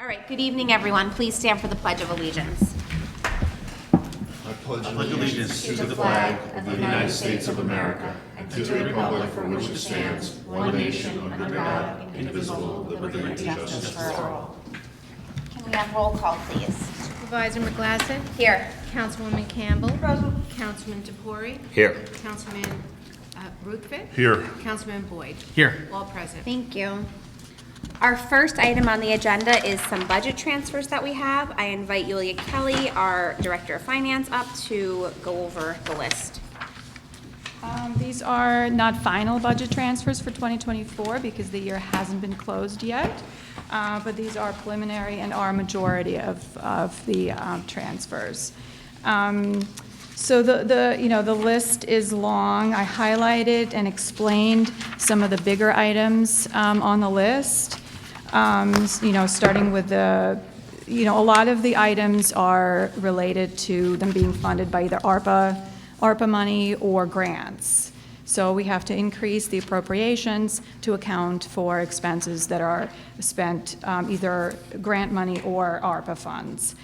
All right, good evening, everyone. Please stand for the Pledge of Allegiance. I pledge allegiance to the flag of the United States of America and to the republic for which it stands, one nation, under God, indivisible, with liberty and justice for all. Can we have roll call, please? Supervisor McGlasson? Here. Councilwoman Campbell? Present. Councilman Toupori? Here. Councilman Ruthven? Here. Councilman Boyd? Here. All present. Thank you. Our first item on the agenda is some budget transfers that we have. I invite Yulia Kelly, our Director of Finance, up to go over the list. These are not final budget transfers for 2024 because the year hasn't been closed yet, but these are preliminary and are a majority of the transfers. So the list is long. I highlighted and explained some of the bigger items on the list. Starting with a lot of the items are related to them being funded by either ARPA money or grants. So we have to increase the appropriations to account for expenses that are spent either grant money or ARPA funds.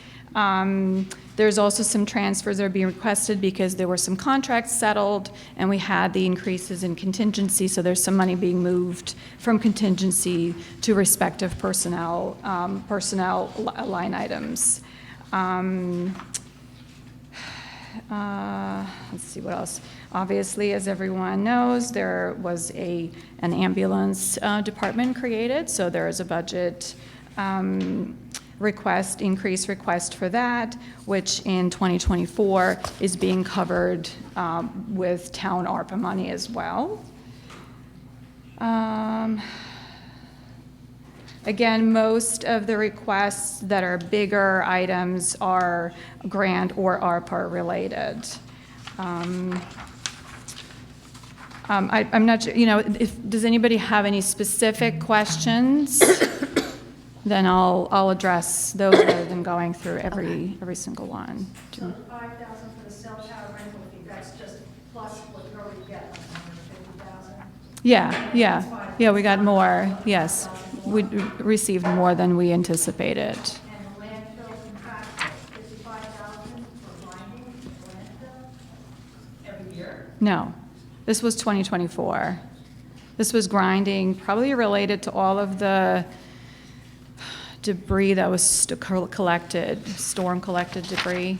There's also some transfers that are being requested because there were some contracts settled and we had the increases in contingency, so there's some money being moved from contingency to respective personnel line items. Let's see what else. Obviously, as everyone knows, there was an ambulance department created, so there is a budget increase request for that, which in 2024 is being covered with town ARPA money as well. Again, most of the requests that are bigger items are grant or ARPA related. I'm not sure, does anybody have any specific questions? Then I'll address those rather than going through every single one. So the 5,000 for the cell tower rental fee, that's just plus what you already get, like 150,000? Yeah, we got more, yes. We received more than we anticipated. And the landfill contract, 55,000 for grinding the landfill every year? No, this was 2024. This was grinding, probably related to all of the debris that was collected, storm-collected debris.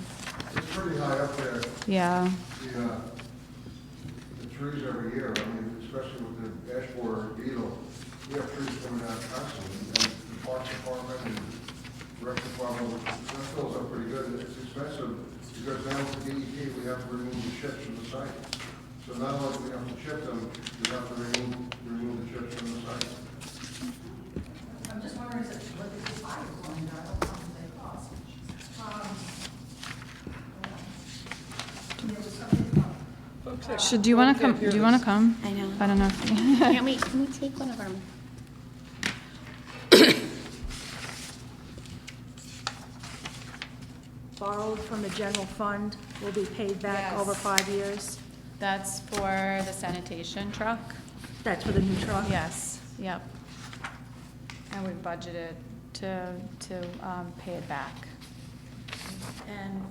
It's pretty high up there, Yeah. the trees every year, I mean, especially with the ash borer beetle, we have trees coming out constantly, and the parks department and rec department, that fills up pretty good. It's expensive, because now with the DEP, we have to remove the chips from the site. So not only do we have to chip them, we have to remove the chips from the site. I'm just wondering, is it, what is the fire going there? I don't know how much they cost. There was something about Do you want to come? Do you want to come? I know. I don't know. Can we take one of our? borrowed from the general fund, will be paid back Yes. over 5 years? That's for the sanitation truck? That's for the new truck? Yes, yep. And we budgeted to pay it back. And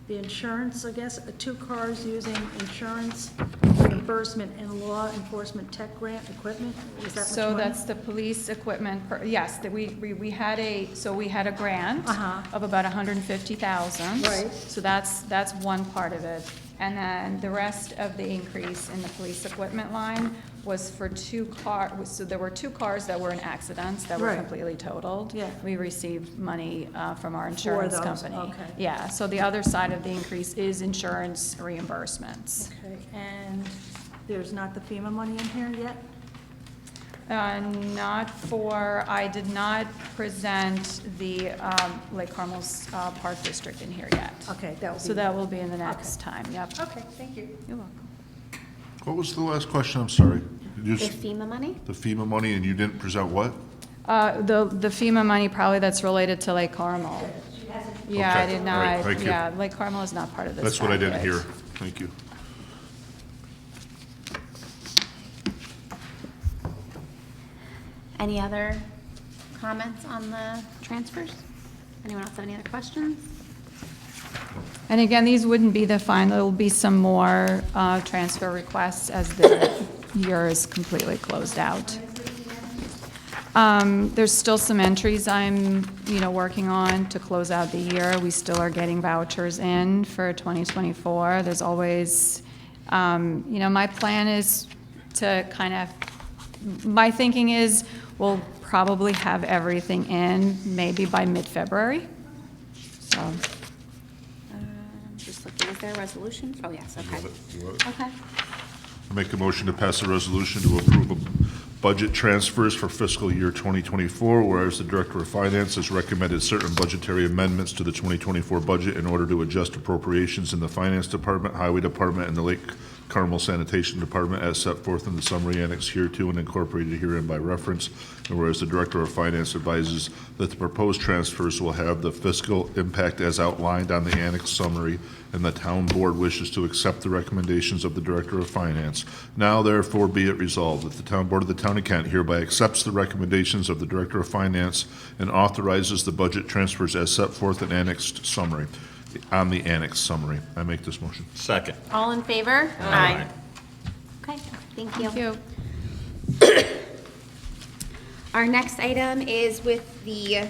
the insurance, I guess, 2 cars using insurance reimbursement and law enforcement tech grant equipment, is that much So money? that's the police equipment, yes, that we had a grant Uh-huh. of about 150,000. Right. So that's one part of it. And then the rest of the increase in the police equipment line was for 2 cars, so there were 2 cars that were in accidents that were Right. completely totaled. Yeah. We received money from our insurance those, company. okay. Yeah, so the other side of the increase is insurance reimbursements. Okay, and there's not the FEMA money in here yet? I did not present the Lake Carmel's Park District in here yet. Okay, that will be. So that will be in the next time, yep. Okay, thank you. You're welcome. What was the last question? I'm sorry. The FEMA money? The FEMA money, and you didn't present what? The FEMA money probably that's related to Lake Carmel. Yeah, I Okay, did all right, not, thank you. yeah, Lake Carmel is not part of this That's what I didn't packet. hear. Thank you. Any other comments on the transfers? Anyone else have any other questions? And again, these wouldn't be the final, there will be some more transfer requests as the year is completely closed out. There's still some entries I'm, working on to close out the year. We still are getting vouchers in for 2024. There's always, my plan is to my thinking is we'll probably have everything in maybe by mid-February. So, Just looking, is there a resolution? Oh, yes, okay. You want it? Okay. Make a motion to pass a resolution to approve budget transfers for fiscal year 2024, whereas the Director of Finance has recommended certain budgetary amendments to the 2024 budget in order to adjust appropriations in the Finance Department, Highway Department, and the Lake Carmel Sanitation Department as set forth in the summary annex hereto and incorporated herein by reference, and whereas the Director of Finance advises that the proposed transfers will have the fiscal impact as outlined on the annex summary, and the Town Board wishes to accept the recommendations of the Director of Finance. Now therefore be it resolved that the Town Board of the Town of Kent hereby accepts the recommendations of the Director of Finance and authorizes the budget transfers as set forth in annexed summary, on the annex summary. I make this motion. Second. All in favor? Aye. Okay, thank you. thank you. Our next item is with the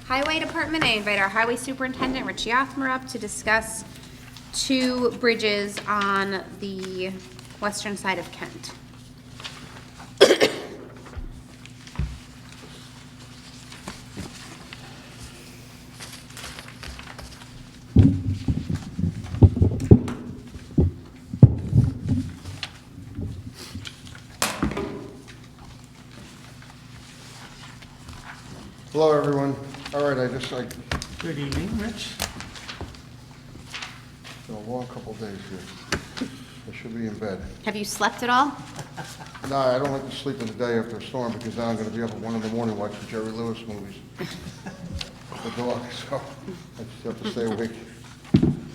Highway Department. I invite our Highway Superintendent, Richie Othmer, up to discuss 2 bridges on the western side of Kent. Hello, everyone. All right, Good evening, Rich. been a long couple of days here. I should be in bed. Have you slept at all? No, I don't like to sleep in the day after a storm because now I'm going to be up at 1 in the morning watching Jerry Lewis movies. The dog, so I just have to stay awake.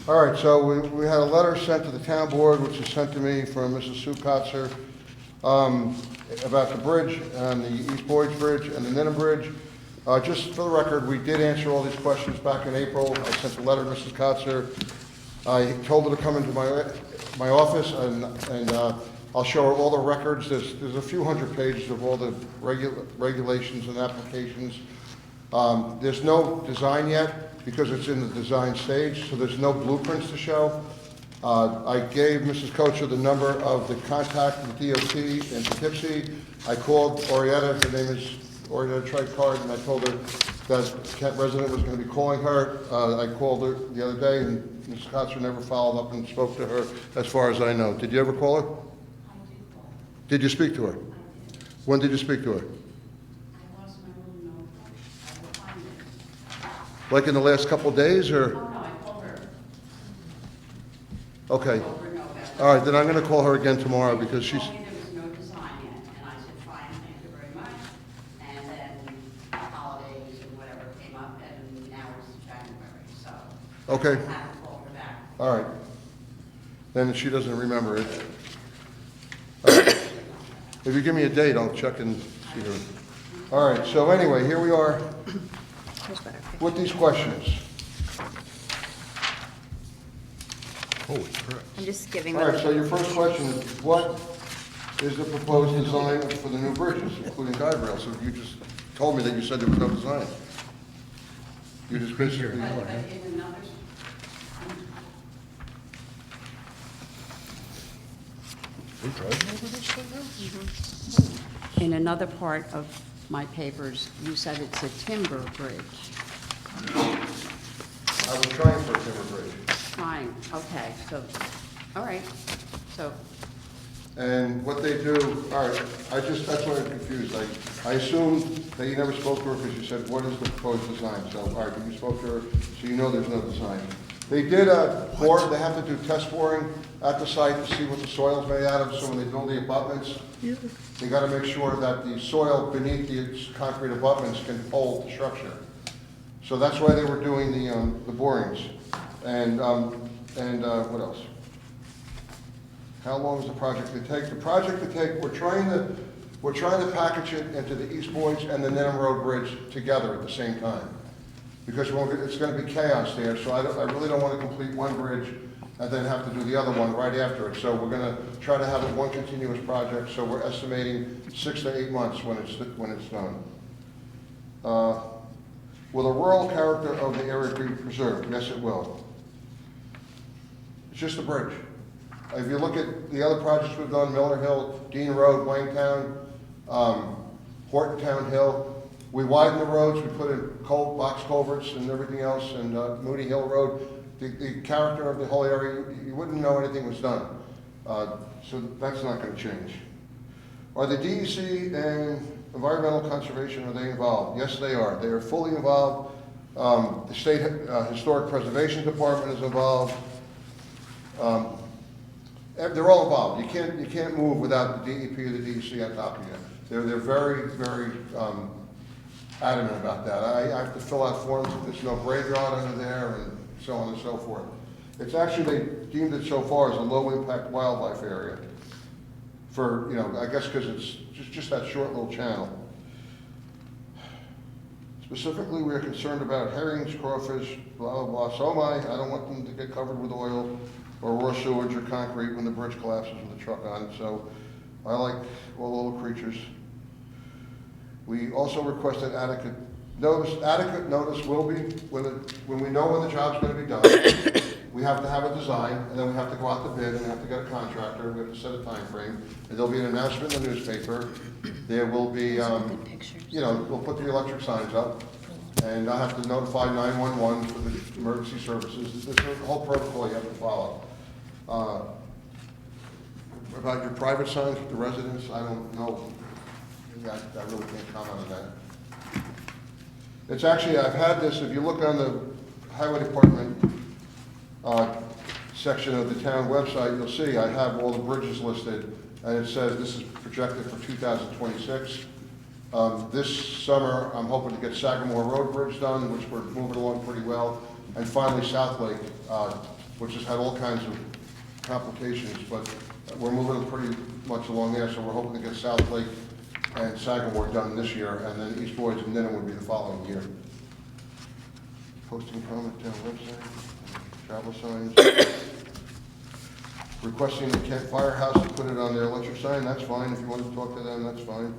All right, so we had a letter sent to the town board, which was sent to me from Mrs. Sue Kotzer, about the bridge, and the East Boyd's Bridge and the Ninham Bridge. Just for the record, we did answer all these questions back in April. I sent a letter to Mrs. Kotzer. I told her to come into my office, and I'll show her all the records. There's a few hundred pages of all the regulations and applications. There's no design yet because it's in the design stage, so there's no blueprints to show. I gave Mrs. Kotzer the number of the contact with DOT in Poughkeepsie. I called Orietta, her name is Orietta Tricard, and I told her that Kent resident was going to be calling her. I called her the other day, and Mrs. Kotzer never followed up and spoke to her, as far as I know. Did you ever call her? I did call her. Did you speak to her? I did. When did you speak to her? I lost my little notebook. I will find it. Like in the last couple of days, or? Oh, no, I called her. Okay. I told her no about All right, then I'm going to call her again tomorrow because she's, She told me there was no design yet, and I said, fine, thank you very much. And then holidays and whatever came up, and now it's January, so. okay. I haven't called her back. All right. Then she doesn't remember it. All right. If you give me a date, I'll check and see her. All right, so anyway, here we are with these questions. Holy crap. I'm just giving All right, them. so your first question is, what is the proposed design for the new bridges, including guide rails? So you just told me that you said there was no design. You just basically... But in another, We're driving over this thing now? in another part of my papers, you said it's a timber bridge. I was trying for a timber bridge. Fine, okay, so, all right, so, And what they do, all right, that's why I'm confused. I assumed that you never spoke to her because you said, what is the proposed design? So, all right, you spoke to her, so you know there's no design. They did a bore, they have to do test boring at the site to see what the soil's made out of, so when they build the abutments, they gotta make sure that the soil beneath the concrete abutments can hold the structure. So that's why they were doing the borings. And what else? How long is the project to take? The project to take, we're trying to We're trying to package it into the East Boys and the Nenham Road Bridge together at the same time. Because it's gonna be chaos there, so I really don't wanna complete one bridge and then have to do the other one right after it. So we're gonna try to have it one continuous project, so we're estimating 6 to 8 months when it's done. Will the rural character of the area be preserved? Yes, it will. It's just a bridge. If you look at the other projects we've done, Miller Hill, Dean Road, Wangtown, Hortontown Hill, we widened the roads, we put in box culverts and everything else, and Moody Hill Road. The character of the whole area, you wouldn't know anything was done. So that's not gonna change. Are the DEC and environmental conservation, are they involved? Yes, they are. They are fully involved. The State Historic Preservation Department is involved. They're all involved. You can't move without the DEP or the DEC on top of you. They're very, very adamant about that. I have to fill out forms if there's no graveyard under there and so on and so forth. It's actually, they deemed it so far as a low-impact wildlife area for, I guess because it's just that short little channel. Specifically, we are concerned about herrings, crawfish, blah, blah, blah. So am I. I don't want them to get covered with oil or raw sewage or concrete when the bridge collapses with the truck on it. So I like all the little creatures. We also requested adequate notice. Adequate notice will be when we know when the job's going to be done. We have to have a design, and then we have to go out to bid, and we have to get a contractor. We have to set a time frame, and there'll be an announcement in the newspaper. There will be, we'll put the electric signs up, and I have to notify 911 for the emergency services. There's a whole protocol you have to follow. About your private signs with the residents, I don't know. I really can't comment on that. It's actually, I've had this, if you look on the Highway Department section of the town website, you'll see I have all the bridges listed, and it says this is projected for 2026. This summer, I'm hoping to get Sagamore Road Bridge done, which we're moving along pretty well, and finally South Lake, which has had all kinds of complications, but we're moving pretty much along there, so we're hoping to get South Lake and Sagamore done this year, and then East Boys and Nenham would be the following year. Posting comment town website, travel signs. Requesting the Kent Firehouse to put it on their electric sign, that's fine. If you want to talk to them, that's fine.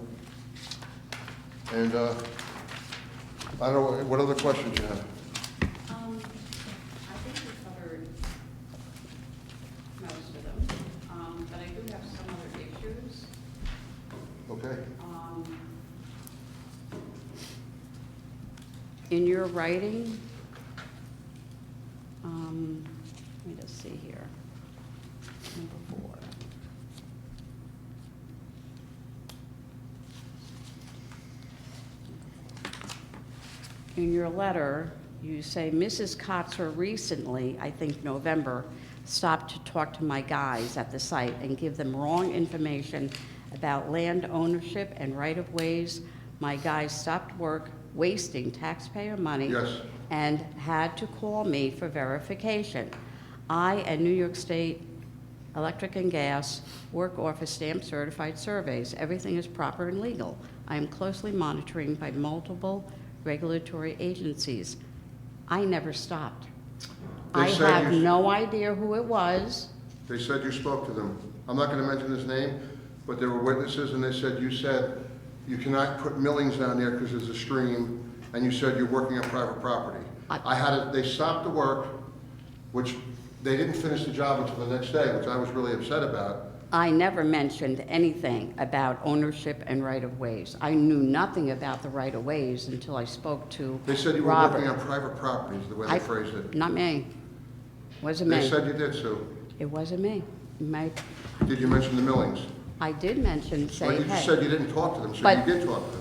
And I don't know, what other questions you have? I think we covered most of them, but I do have some other issues. Okay. In your writing, let me just see here, number 4. In your letter, you say, Mrs. Kotzer recently, I think November, stopped to talk to my guys at the site and give them wrong information about land ownership and right-of-ways. My guys stopped work, wasting taxpayer money. Yes. And had to call me for verification. I and New York State Electric and Gas work off of stamp certified surveys. Everything is proper and legal. I am closely monitored by multiple regulatory agencies. I never stopped. I They said have you- no idea who it was. They said you spoke to them. I'm not going to mention his name, but there were witnesses, and they said you said you cannot put millings down there because there's a stream, and you said you're working on private property. They stopped the work, which they didn't finish the job until the next day, which I was really upset about. I never mentioned anything about ownership and right-of-ways. I knew nothing about the right-of-ways until I spoke to They said you were Robert. working on private properties, the way they phrased it. Not me. Wasn't me. They said you did, Sue. It wasn't me. Did you mention the millings? I did mention, But say, you just hey, said you didn't talk to them, so But- you did talk to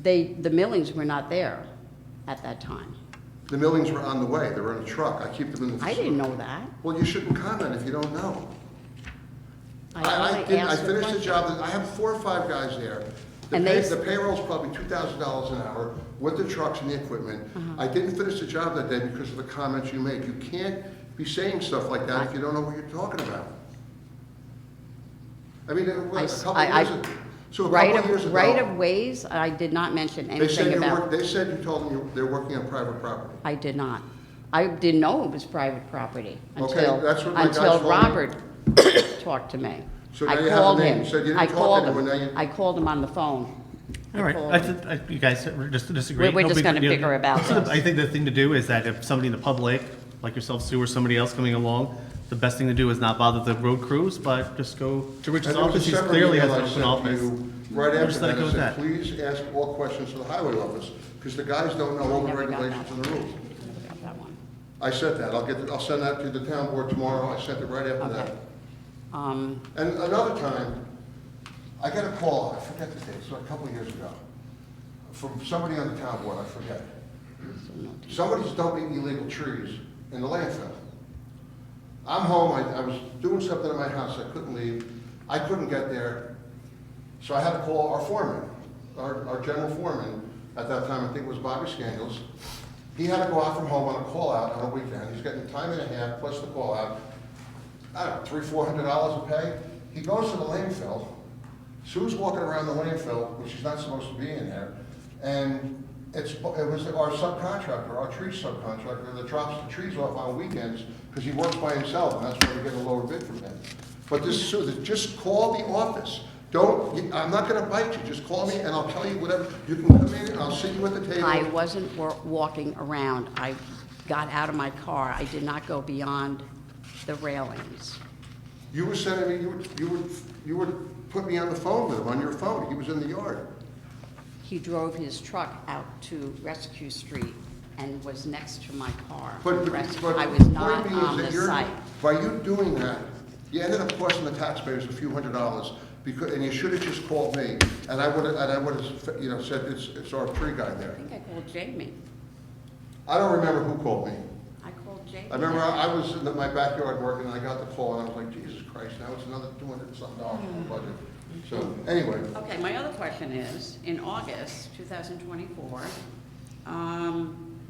them. the millings were not there at that time. The millings were on the way. They were in a truck. I keep them in the I facility. didn't know that. Well, you shouldn't comment if you don't know. I only I asked the finished the question. job, I have 4 or 5 guys there. And they- The payroll's probably $2,000 an hour with the trucks and the equipment. I didn't finish the job that day because of the comments you made. You can't be saying stuff like that if you don't know what you're talking about. I mean, a couple I- years, So a Right couple of years of, ago. right of ways, I did not mention They said anything you about. work, they said you told them they're working on private property. I did not. I didn't know it was private property Okay, until, that's what my guys until told me. Robert talked to me. So I now you have called a name. him. You said you didn't I talk called to him, and now you- I called him on the phone. All right, called I him. th- you guys just disagree. We're just Nobody- gonna you know, bicker about this. I think the thing to do is that if somebody in the public, like yourself, Sue, or somebody else coming along, the best thing to do is not bother the road crews, but just go to Rich's And there was a office. He separate clearly has email an I open sent to office. you Right Just after let that, it go I with said, that. please ask all questions to the highway office, because the guys don't know all the Never got regulations that. and the rules. Never got that one. I said that, I'll send that to the town board tomorrow, I sent it right after that. Okay. And another time, I got a call, I forget the date, so a couple of years ago, from somebody on the town board, I forget. Somebody's dumping illegal trees in the landfill. I'm home, I was doing something in my house, I couldn't leave, I couldn't get there, so I had to call our foreman, our general foreman, at that time, I think it was Bobby Scandals. He had to go out from home on a call out on a weekend, he's getting time and a half plus the call out, I don't know, $300-400 a pay. He goes to the landfill, Sue's walking around the landfill, which she's not supposed to be in there, and it was our subcontractor, our tree subcontractor, that drops the trees off on weekends, because he works by himself, and that's why we get a lower bid from him. But this, Sue, just call the office. Don't, I'm not gonna bite you, just call me and I'll tell you whatever, you can come in and I'll sit you at the table. I wasn't walking around. I got out of my car. I did not go beyond the railings. You were sending me, you would put me on the phone with him, on your phone, he was in the yard. He drove his truck out to Rescue Street and was next to my car. But I was the not point being is on that the you're- site. By you doing that, you ended up costing the taxpayers a few $100s, because, and you should have just called me, and I would have, you know, said, it's our tree guy I there. think I called Jamie. I don't remember who called me. I called Jamie. I remember I was in my backyard working, and I got the call, and I was like, Jesus Christ, now it's another $200-something in the budget. So, anyway, Okay, my other question is, in August 2024,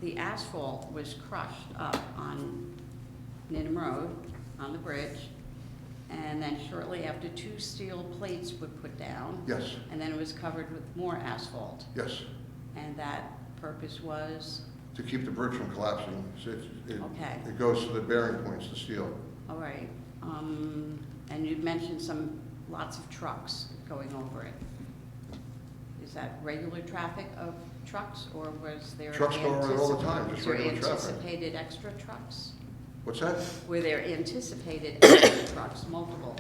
the asphalt was crushed up on Needham Road, on the bridge, and then shortly after, 2 steel plates were put down. yes, And then it was covered with more asphalt. yes, And that purpose was, to keep the bridge from collapsing. So Okay. it goes to the bearing points, the steel. all right, and you mentioned lots of trucks going over it. Is that regular traffic of trucks, or was there? Trucks go over it all the time, just was there regular traffic. anticipated extra trucks? What's that? Were there anticipated extra trucks, multiple?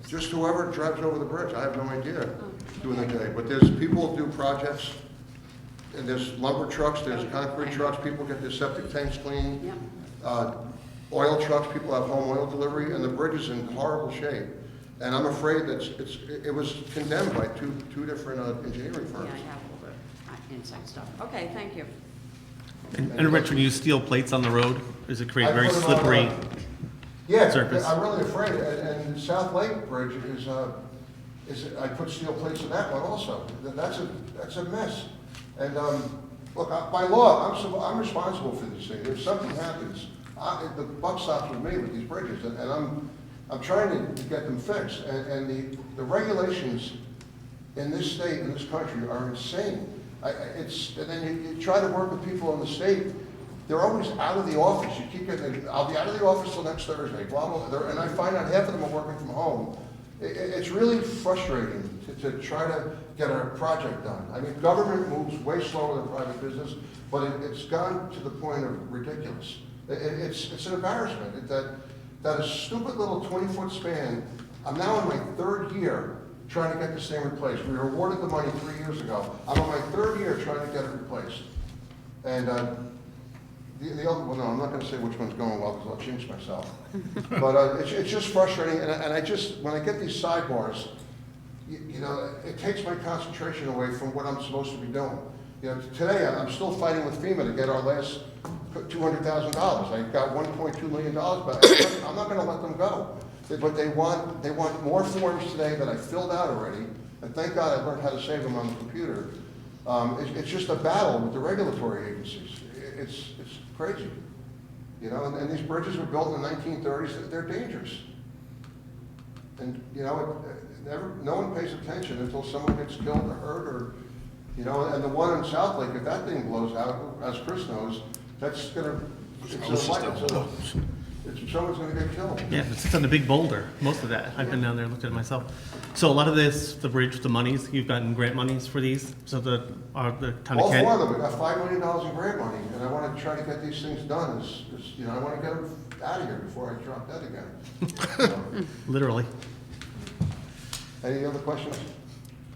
Just whoever drives over the bridge, I have no idea during the day. But there's people who do projects, and there's lumber trucks, there's concrete trucks, people get their septic tanks cleaned. Yep. Oil trucks, people have home oil delivery, and the bridge is in horrible shape. And I'm afraid that it was condemned by two different engineering Yeah, firms. I have all the inside stuff. Okay, thank you. And Rich, when you use steel plates on the road, does it create I very put them on, slippery? Yeah, surface. I'm really afraid, and South Lake Bridge is, I put steel plates in that one also. That's a mess. And, look, by law, I'm responsible for these things. If something happens, the buck stops with me with these bridges, and I'm trying to get them fixed. And the regulations in this state, in this country, are insane. And then you try to work with people in the state, they're always out of the office. You keep getting, I'll be out of the office till next Thursday, blah, blah, blah. And I find out half of them are working from home. It's really frustrating to try to get a project done. I mean, government moves way slower than private business, but it's gone to the point of ridiculous. It's an embarrassment that a stupid little 20-foot span, I'm now in my 3rd year trying to get this thing replaced. We were awarded the money 3 years ago. I'm on my 3rd year trying to get it replaced. And the other, well, no, I'm not gonna say which one's going well, because I'll jinx myself. But it's just frustrating, and I just, when I get these sidebars, you know, it takes my concentration away from what I'm supposed to be doing. You know, today, I'm still fighting with FEMA to get our last $200,000. I got $1.2 million, but I'm not gonna let them go. But they want more forms today that I filled out already, and thank God I learned how to save them on the computer. It's just a battle with the regulatory agencies. It's crazy. You know, and these bridges were built in the 1930s, they're dangerous. And, you know, no one pays attention until someone gets killed or hurt or, you know, and the one in South Lake, if that thing blows out, as Chris knows, that's gonna, someone's gonna get killed. Yeah, it sits on a big boulder, most of that. I've been down there and looked at it myself. So a lot of this, the bridge, the monies, you've gotten grant monies for these, so the town of All Kent. four of them, we got $5 million in grant money, and I wanna try to get these things done, you know, I wanna get them out of here before I drop dead again. So, Literally. any other questions?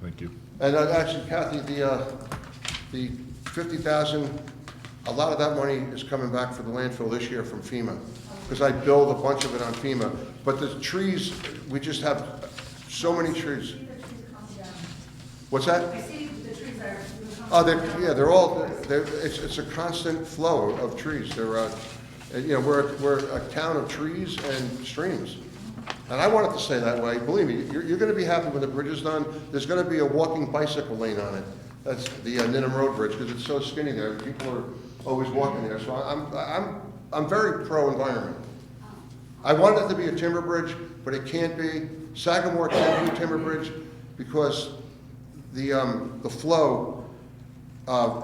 Thank you. And actually, Kathy, the 50,000, a lot of that money is coming back for the landfill this year from FEMA, because I billed a bunch of it on FEMA. But the trees, we just have so many trees. What's that? I see the trees are. Oh, they're all, it's a constant flow of trees. They're, you know, we're a town of trees and streams. And I want it to stay that way. Believe me, you're gonna be happy when the bridge is done. There's gonna be a walking bicycle lane on it. That's the Ninham Road Bridge, because it's so skinny there. People are always walking there. So I'm very pro-environment. I want it to be a timber bridge, but it can't be. Sagamore can't be a timber bridge because the flow,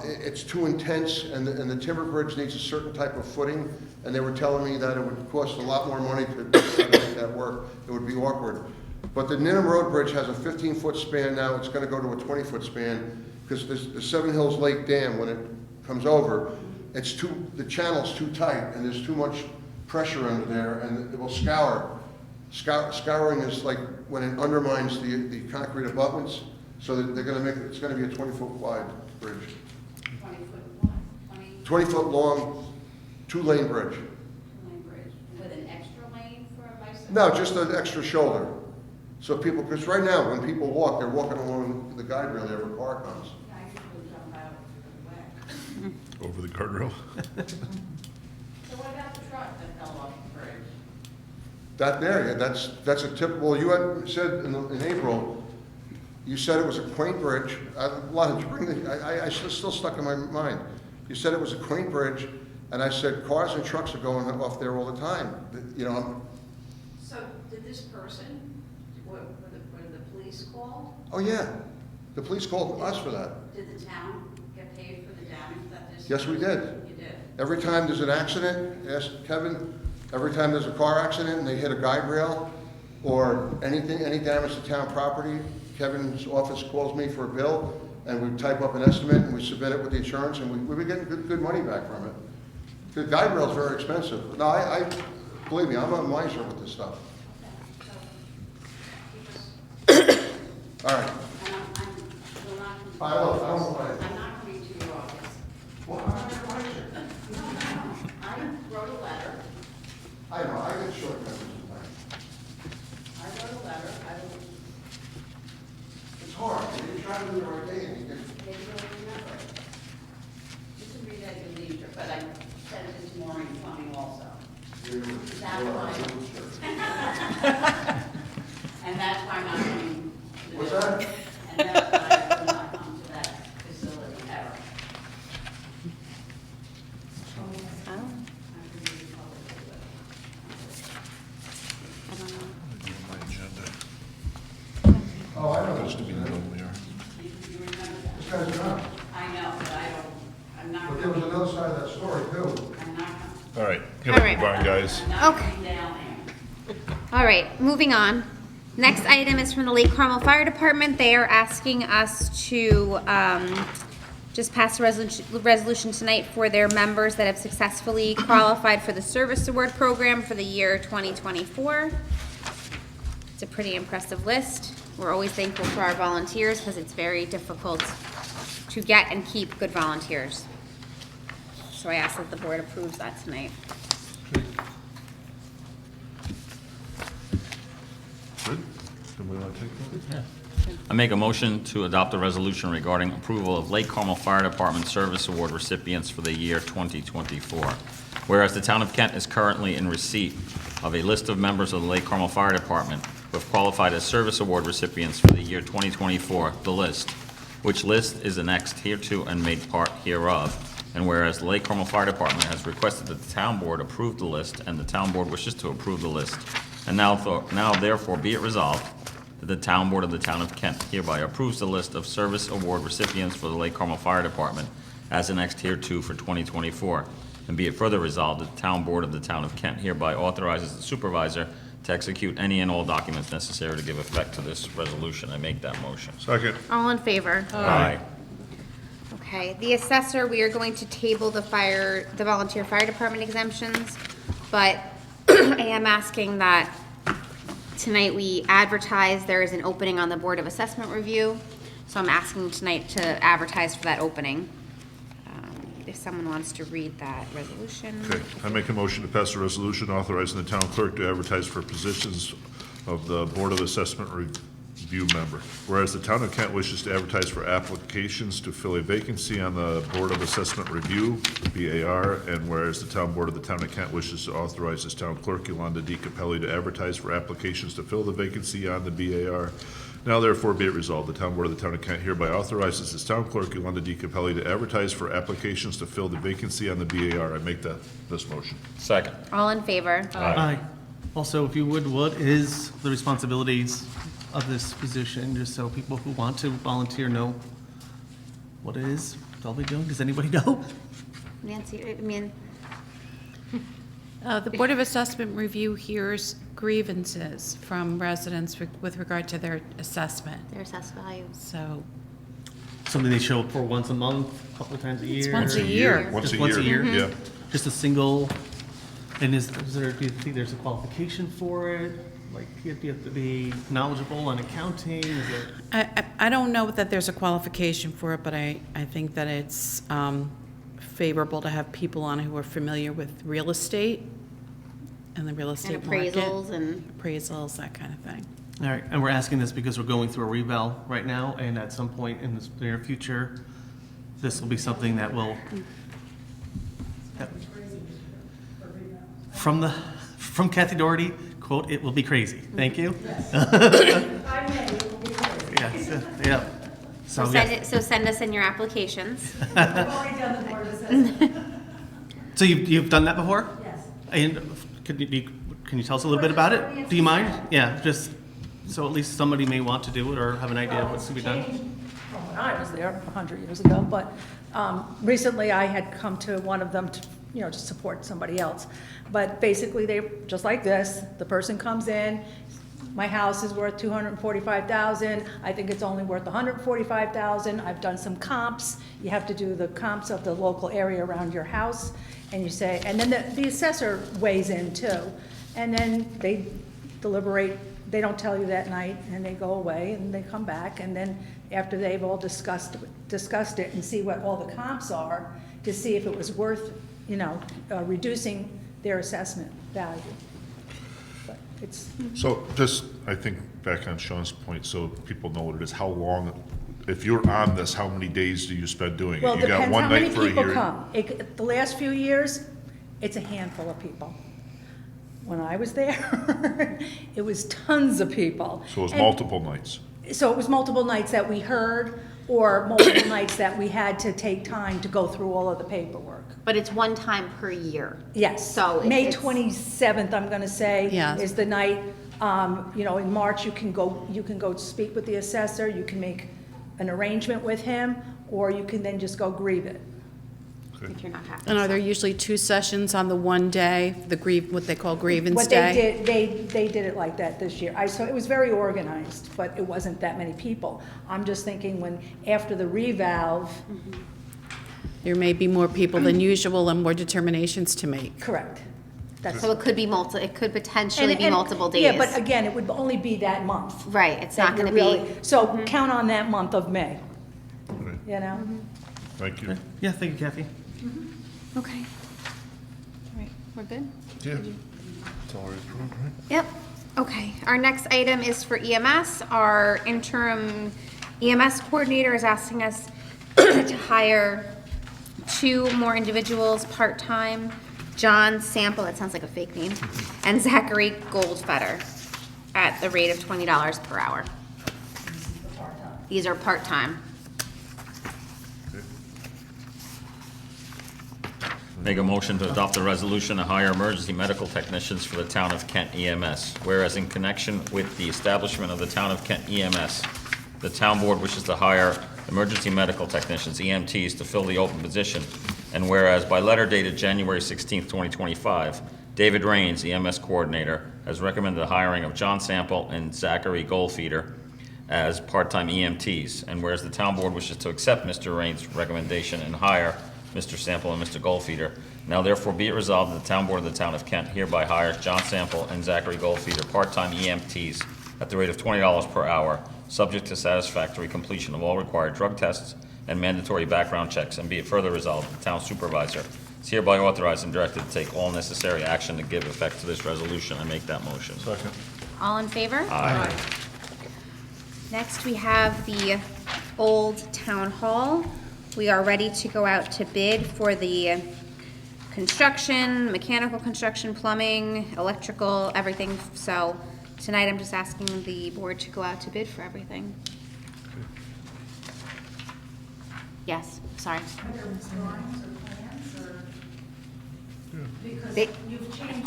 it's too intense, and the timber bridge needs a certain type of footing, and they were telling me that it would cost a lot more money to make that work. It would be awkward. But the Ninham Road Bridge has a 15-foot span now. It's gonna go to a 20-foot span, because the Seven Hills Lake Dam, when it comes over, the channel's too tight, and there's too much pressure under there, and it will scour. Scouring is like when it undermines the concrete abutments, so that they're gonna make it, it's gonna be a 20-foot wide bridge. 20-foot long, 2-lane bridge. With an extra lane for a bicycle? No, just an extra shoulder. So people, because right now, when people walk, they're walking along the guide rail there if a car comes. I usually jump out of the way. Over the guardrail. So what about the truck that fell off the bridge? That there, yeah, that's a typical, you had said in April, you said it was a quaint bridge. Why did you bring I still stuck in my mind. You said it was a quaint bridge, and I said cars and trucks are going off there all the time. You know, So did this person, were the police called? oh yeah, the police called us for that. Did the town get paid for the damage that this? Yes, we did. You did? Every time there's an accident, ask Kevin, every time there's a car accident and they hit a guide rail or anything, any damage to town property, Kevin's office calls me for a bill, and we type up an estimate and we submit it with the insurance, and we were getting good money back from it. The guide rail's very expensive. No, I believe me, I'm a miser with this stuff. All right. And I'm not. I don't mind. I'm not coming to your office. Well, I'm not your miser. No. I wrote a letter. I know, I get shortcuts sometimes. I wrote a letter. I will, It's hard. You try to do the right thing, and you get maybe you'll remember. You can read at your leisure, but I sent it to Maureen Fleming also. That's why. And that's why I'm not coming to the. What's that? And that's why I will not come to that facility ever. Oh, I'm pretty public with I don't know. My agenda. Oh, I know. Just to be known we are. it. You remember that? This guy's not. I know, but I'm not But there was coming. another side of that story, too. I'm not coming. All right, get All up right. and barn, guys. I'm not Okay. coming down there. All right, moving on. Next item is from the Lake Carmel Fire Department. They are asking us to just pass a resolution tonight for their members that have successfully qualified for the Service Award Program for the year 2024. It's a pretty impressive list. We're always thankful for our volunteers because it's very difficult to get and keep good volunteers. So I ask that the board approves that tonight. Good? Somebody want to take that? I make a motion to adopt a resolution regarding approval of Lake Carmel Fire Department Service Award recipients for the year 2024. Whereas the town of Kent is currently in receipt of a list of members of the Lake Carmel Fire Department who have qualified as Service Award recipients for the year 2024, the list, which list is annexed hereto and made part hereof. And whereas the Lake Carmel Fire Department has requested that the town board approve the list, and the town board wishes to approve the list. And now therefore be it resolved that the Town Board of the Town of Kent hereby approves the list of service award recipients for the Lake Carmel Fire Department as annexed here to for 2024. And be it further resolved that the Town Board of the Town of Kent hereby authorizes the supervisor to execute any and all documents necessary to give effect to this resolution. I make that motion. Second. All in favor? Aye. Okay, the assessor, we are going to table the volunteer fire department exemptions, but I am asking that tonight we advertise, there is an opening on the Board of Assessment Review, so I'm asking tonight to advertise for that opening. If someone wants to read that resolution. Okay, I make a motion to pass a resolution authorizing the town clerk to advertise for positions of the Board of Assessment Review member. Whereas the town of Kent wishes to advertise for applications to fill a vacancy on the Board of Assessment Review, BAR, and whereas the town board of the town of Kent wishes to authorize its town clerk, Yolanda D. Capelli, to advertise for applications to fill the vacancy on the BAR. Now therefore be it resolved, the town board of the town of Kent hereby authorizes its town clerk, Yolanda D. Capelli, to advertise for applications to fill the vacancy on the BAR. I make this motion. Second. All in favor? Aye. Also, if you would, what is the responsibilities of this position, just so people who want to volunteer know what it is they'll be doing? Does anybody know? Nancy, I mean, The Board of Assessment Review hears grievances from residents with regard to their assessment. their assessed value. So Something they show up for once a month, a couple of times a year? once a year. Once Just a once a year, year? yeah. Just a single, and is there, do you think there's a qualification for it? Like, you have to be knowledgeable on accounting, is it? I don't know that there's a qualification for it, but I think that it's favorable to have people on who are familiar with real estate and the real And estate market. appraisals and, Appraisals, that kind of thing. All right, and we're asking this because we're going through a reval right now, and at some point in the near future, this will be something that will. From Kathy Doherty, quote, "It will be crazy." Thank you. Yes, yeah. so So, send yeah. it, so send us in your applications. So you've done that before? Yes. And can you tell us a little bit about it? Do you mind? Yeah, just so at least somebody may want to do it or have an idea of what's to be done. From when I was there 100 years ago, but recently I had come to one of them to, to support somebody else. But basically, they, just like this, the person comes in, my house is worth $245,000, I think it's only worth $145,000, I've done some comps, you have to do the comps of the local area around your house, and you say, and then the assessor weighs in too, and then they deliberate, they don't tell you that night, and they go away, and they come back, and then after they've all discussed it and see what all the comps are, to see if it was worth, reducing their assessment value. But it's, So just, I think, back on Sean's point, so people know what it is, how long, if you're on this, how many days do you spend doing it? well, it You got depends one how night many for a people year. come. The last few years, it's a handful of people. When I was there, it was tons of people. So it's And- multiple nights. So it was multiple nights that we heard, or multiple nights that we had to take time to go through all of the paperwork. But it's one time per year. Yes. So May it's- 27th, I'm gonna say, Yeah. is the night, in March, you can go speak with the assessor, you can make an arrangement with him, or you can then just go grieve it. If you're not happy. And are there usually 2 sessions on the one day, what they call grievance What day? they did it like that this year. So it was very organized, but it wasn't that many people. I'm just thinking after the revalve, There may be more people than usual and more determinations to make. correct. That's So it could be it could potentially be and- multiple days. Yeah, but again, it would only be that month. Right, it's that not gonna you're be, really- So count on that month of May, Okay, you know? Thank you. Yeah, thank you, Kathy. okay. All right, we're good? Yeah. It's already approved, right? Yep. Okay, our next item is for EMS. Our interim EMS coordinator is asking us to hire 2 more individuals part-time. John Sample, that sounds like a fake name, and Zachary Goldfetter at the rate of $20 per hour. These are part-time. Make a motion to adopt a resolution to hire emergency medical technicians for the Town of Kent EMS. Whereas in connection with the establishment of the Town of Kent EMS, the town board wishes to hire emergency medical technicians, EMTs, to fill the open position. And whereas by letter dated January 16th, 2025, David Rains, EMS coordinator, has recommended the hiring of John Sample and Zachary Goldfeeder as part-time EMTs. And whereas the town board wishes to accept Mr. Rains' recommendation and hire Mr. Sample and Mr. Goldfeeder, now therefore be it resolved that the town board of the Town of Kent hereby hires John Sample and Zachary Goldfeeder, part-time EMTs, at the rate of $20 per hour, subject to satisfactory completion of all required drug tests and mandatory background checks, and be it further resolved that the town supervisor is hereby authorized and directed to take all necessary action to give effect to this resolution. I make that motion. Second. All in favor? Aye. Next, we have the old town hall. We are ready to go out to bid for the construction, mechanical construction, plumbing, electrical, everything. So tonight, I'm just asking the board to go out to bid for everything. Yes, sorry. Whether it's drawings or plans or, because They- you've kind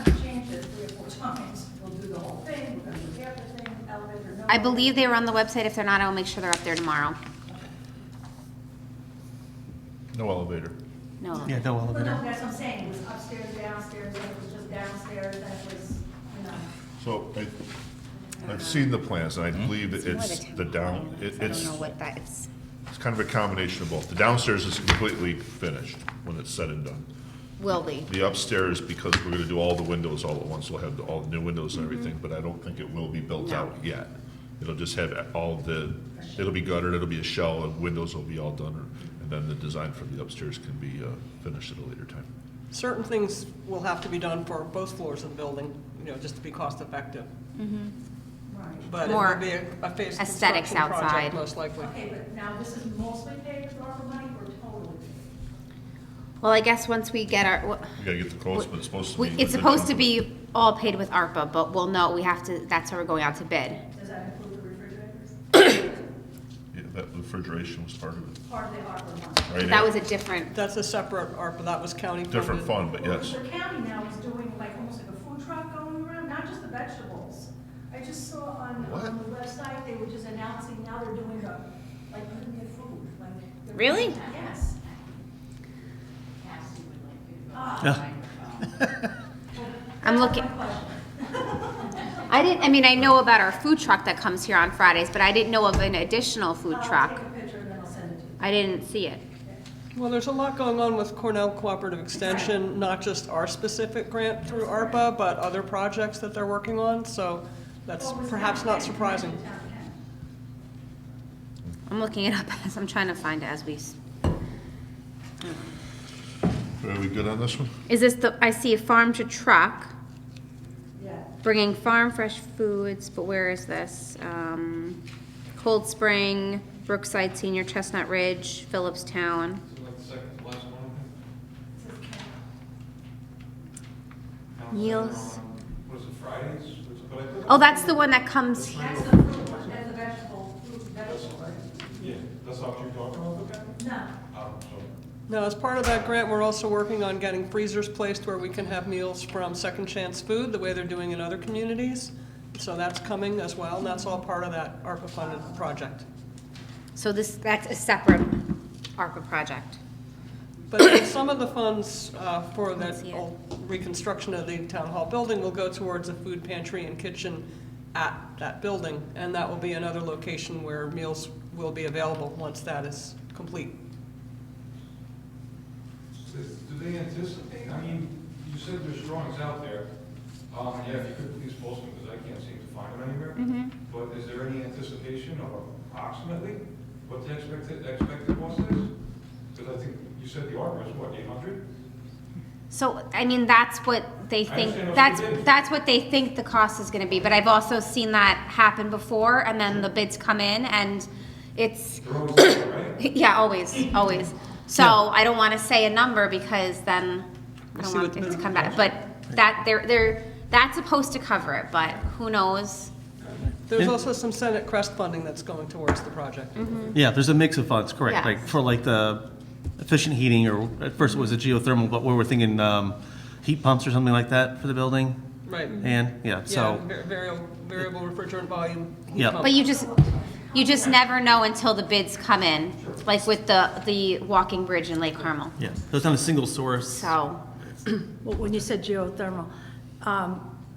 of changed it 3 or 4 times. We'll do the whole thing, we're gonna do everything, elevator, no. I believe they were on the website. If they're not, I'll make sure they're up there tomorrow. No elevator. No. Yeah, no Well, elevator. no, that's what I'm saying, it was upstairs, downstairs, then it was just downstairs, then it was, you know. So I've seen the plans, and I believe It's more it's town the down, plans. I don't know what that is. it's kind of a combination of both. The downstairs is completely finished when it's said and done. Will be. The upstairs, because we're gonna do all the windows all at once, we'll have all the new windows and everything, but I don't think it will be built No. out yet. It'll just have it'll be gutted, it'll be a shell, and windows will be all done, and then the design for the upstairs can be finished at a later time. Certain things will have to be done for both floors of the building, you know, just to be cost effective. Right. But it More will be a phased aesthetics construction project, outside. most likely. Okay, but now this is mostly paid with ARPA money or totally paid? Well, I guess once we get our, We gotta get the quotes, but it's supposed to be. it's supposed to be all paid with ARPA, but we'll know, we have to, that's how we're going out to bid. Does that include the refrigerators? Yeah, that refrigeration was part of it, Part of the ARPA money? right? That was a different, That's a separate ARPA, that was county funded. Different fund, but yes. The county now is doing like almost like a food truck going around, not just the vegetables. I just saw on the website, they were just announcing now they're doing like Indian food, like. they're- Really? Yes. I'm looking, I mean, I know about our food truck that comes here on Fridays, but I didn't know of an additional food I'll truck. take a picture and then I'll send it to you. I didn't see it. Well, there's a lot going on with Cornell Cooperative Extension, not just our specific grant through ARPA, but other projects that they're working on, so that's perhaps not surprising. I'm looking it up as I'm trying to find it as we, Are we good on this one? is this the, I see a farm to truck, Yeah. bringing farm fresh foods, but where is this? Cold Spring, Brookside Senior, Chestnut Ridge, Phillipstown. Meals. Was it Fridays? But I thought- Oh, that's the one that comes, That's the fruit one, that's the vegetable, fruit and vegetable, right? Yeah, that's what you're talking about, okay? No. So, Now, as part of that grant, we're also working on getting freezers placed where we can have meals from Second Chance Food, the way they're doing in other communities. So that's coming as well, and that's all part of that ARPA-funded project. so that's a separate ARPA project. But then some of the funds for Let's the see it. old reconstruction of the town hall building will go towards a food pantry and kitchen at that building, and that will be another location where meals will be available once that is complete. do they anticipate, I mean, you said there's drawings out there. Yeah, if you could please post them, because I can't seem to find them anywhere. But is there any anticipation of approximately what the expected cost is? Because I think you said the ARPA is what, 800? So, I mean, that's what they think, understand what that's, you did. that's what they think the cost is gonna be, but I've also seen that happen before, and then the bids come in, and it's, They're always there, right? yeah, always. So, I don't wanna say a number, because then I don't See want what it to the- come back, but that, that's supposed to cover it, but who knows? There's Yeah. also some Senate Crest funding that's going towards the project. Yeah, there's a mix of funds, correct, Yeah. like, for like the efficient heating, or at first it was a geothermal, but we were thinking heat pumps or something like that for the building. Right. And, yeah, so, Variable refrigerant volume heat Yeah. pump. But you just never know until the bids come in, like with the walking bridge in Lake Carmel. yeah, it was on a single source. So, Well, when you said geothermal,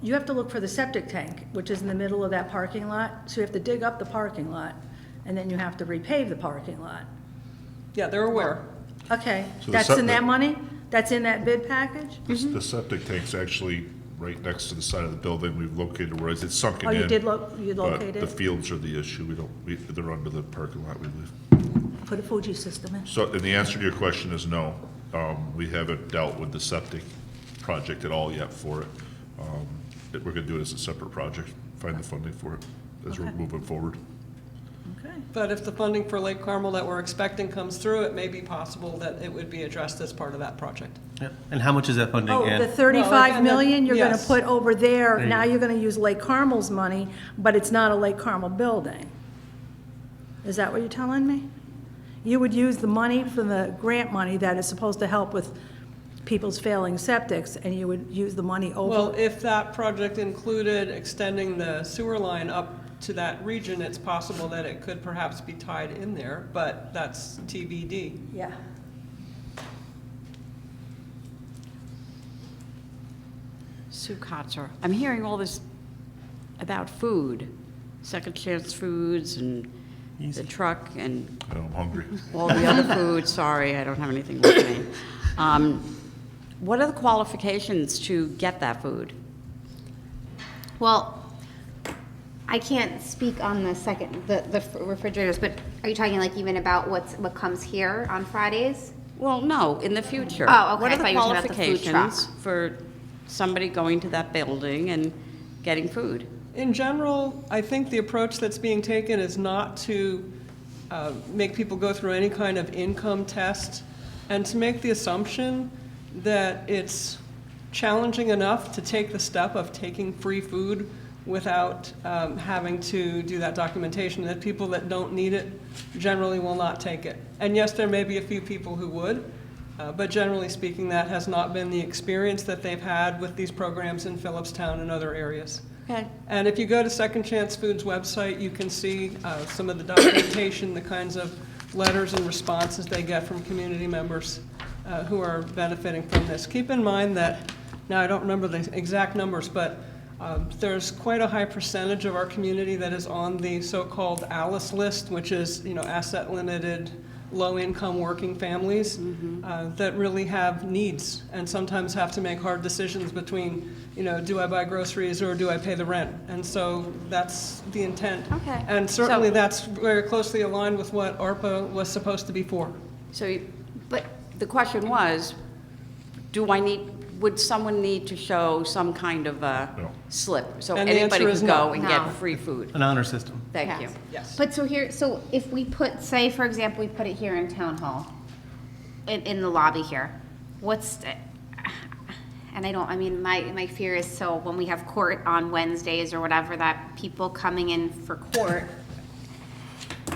you have to look for the septic tank, which is in the middle of that parking lot. So you have to dig up the parking lot, and then you have to repave the parking lot. Yeah, they're aware. Okay, So the that's in that septic- money? That's in that bid package? The septic tank's actually right next to the side of the building. We've located where it's sunken Oh, in. you did you located But the it? fields are the issue. They're under the parking lot we live. Put a Fuji system in. So, and the answer to your question is no. We haven't dealt with the septic project at all yet for it. We're gonna do it as a separate project, find the funding for it as we're Okay. moving forward. Okay. But if the funding for Lake Carmel that we're expecting comes through, it may be possible that it would be addressed as part of that project. Yeah. And how much is that funding? Oh, Ann? the 35 again, million you're gonna yes. put over there, There you now go. you're gonna use Lake Carmel's money, but it's not a Lake Carmel building. Is that what you're telling me? You would use the money from the grant money that is supposed to help with people's failing septics, and you would use the money Well, over? if that project included extending the sewer line up to that region, it's possible that it could perhaps be tied in there, but that's TBD. Yeah. Sue Kotzer, I'm hearing all this about food, Second Chance Foods and the truck and I'm hungry. all the other food. Sorry, I don't have anything with me. What are the qualifications to get that food? well, I can't speak on the refrigerators, but are you talking like even about what comes here on Fridays? Well, no, in the future. Oh, okay, What I are the thought you were talking about the food qualifications truck. for somebody going to that building and getting food? In general, I think the approach that's being taken is not to make people go through any kind of income test, and to make the assumption that it's challenging enough to take the step of taking free food without having to do that documentation, that people that don't need it generally will not take it. And yes, there may be a few people who would, but generally speaking, that has not been the experience that they've had with these programs in Phillipstown and other areas. Okay. And if you go to Second Chance Foods website, you can see some of the documentation, the kinds of letters and responses they get from community members who are benefiting from this. Keep in mind that, now I don't remember the exact numbers, but there's quite a high percentage of our community that is on the so-called ALICE list, which is, asset-limited, low-income working families that really have needs and sometimes have to make hard decisions between, do I buy groceries or do I pay the rent? And so that's the intent. Okay. And certainly So- that's very closely aligned with what ARPA was supposed to be for. So, but the question was, would someone need to show some kind of a No. slip? So And the anybody answer could is go no. and No. get free food? An honor system. Thank you. Yes. But so if we put, say, for example, we put it here in Town Hall, in the lobby here, and my fear is, so when we have court on Wednesdays or whatever, that people coming in for court,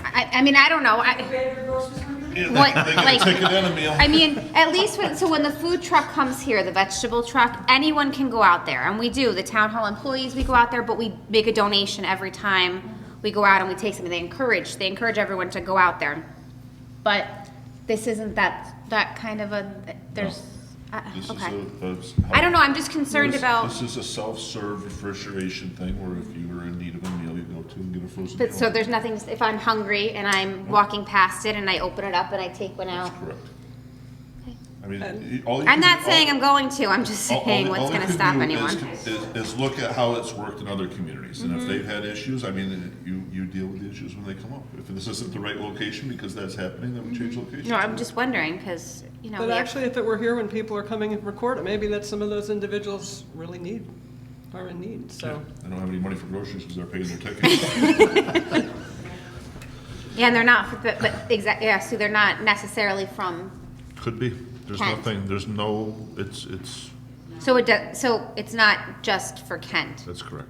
I don't know. What, like, I mean, at least when the food truck comes here, the vegetable truck, anyone can go out there, and we do. The town hall employees, we go out there, but we make a donation every time we go out and we take something. They encourage everyone to go out there. But this isn't that kind of a, there's, This okay. is I don't know, I'm just concerned about, This is a self-serve refrigeration thing where if you were in need of a meal, you go to and get a frozen meal. but so there's nothing, if I'm hungry and I'm walking past it and I open it up and I take one out. Correct. Okay. I mean, all you I'm can not do- saying I'm going to, I'm just all- saying all what's you gonna can stop do anyone. Is look at how it's worked in other communities, and Mm-hmm. if they've had issues, I mean, you deal with the issues when they come up. If this isn't the right location because that's happening, then we change location. No, I'm just wondering, because, But we have, actually, if it were here when people are coming in for court, maybe that some of those individuals really are in need, so. They don't have any money for groceries because they're paying their tickets. yeah, and they're not, but exactly, yeah, so they're not necessarily from, Could be. There's Kent. nothing, there's no, it's, so it's not just for Kent. that's correct.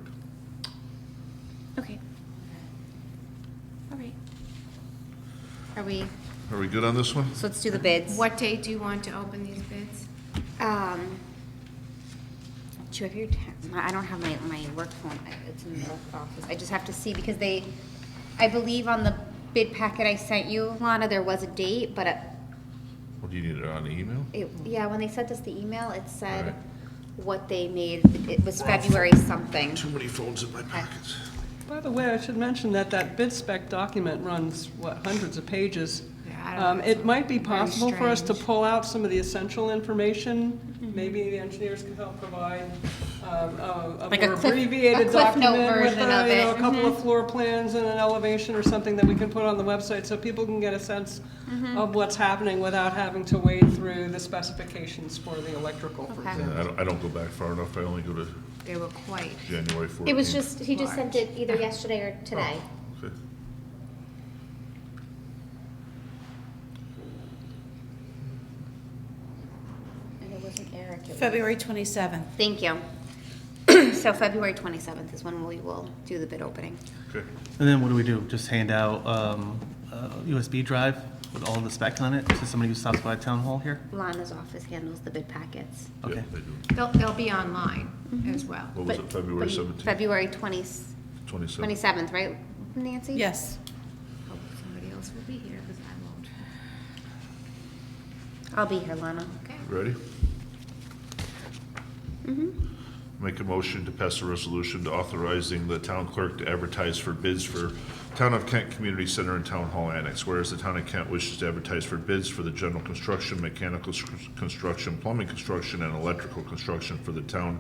Okay. All right. Are we Are we good on this one? So let's do the bids. What date do you want to open these bids? Do you have your, I don't have my work phone, it's in the office. I just have to see because I believe on the bid packet I sent you, Lana, there was a date, but What do you need it on the email? yeah, when they sent us the email, it said Right. what they made, it was February something. Too many phones in my pockets. By the way, I should mention that that bid spec document runs, what, hundreds of pages. Yeah, I don't know. It might be Very possible for us to strange. pull out some of the essential information. Maybe the engineers can help provide a Like a more cliff- abbreviated a Cliff Note document with version of a it. couple of floor plans and an elevation or something that we can put on the website so people can get a sense of what's happening without having to wade through the specifications for the electrical, for Okay. example. I don't go back far enough. I only go to They were quite, January 14th. It was just, he just sent it either yesterday or today. Okay. And it wasn't Eric, it was. February 27th. Thank you. So February 27th is when we will do the bid opening. Okay. And then what do we do? Just hand out a USB drive with all the specs on it to somebody who stops by town hall here? Lana's office handles the bid packets. Yeah, Okay. they do. they'll be online as well. What was But- it, February but 17th? February 27th? 27th, right, Nancy? Yes. Hope somebody else will be here, because I won't. I'll be here, Lana. Okay. Ready? Make a motion to pass a resolution authorizing the town clerk to advertise for bids for Town of Kent Community Center and Town Hall Annex. Whereas the Town of Kent wishes to advertise for bids for the general construction, mechanical construction, plumbing construction, and electrical construction for the Town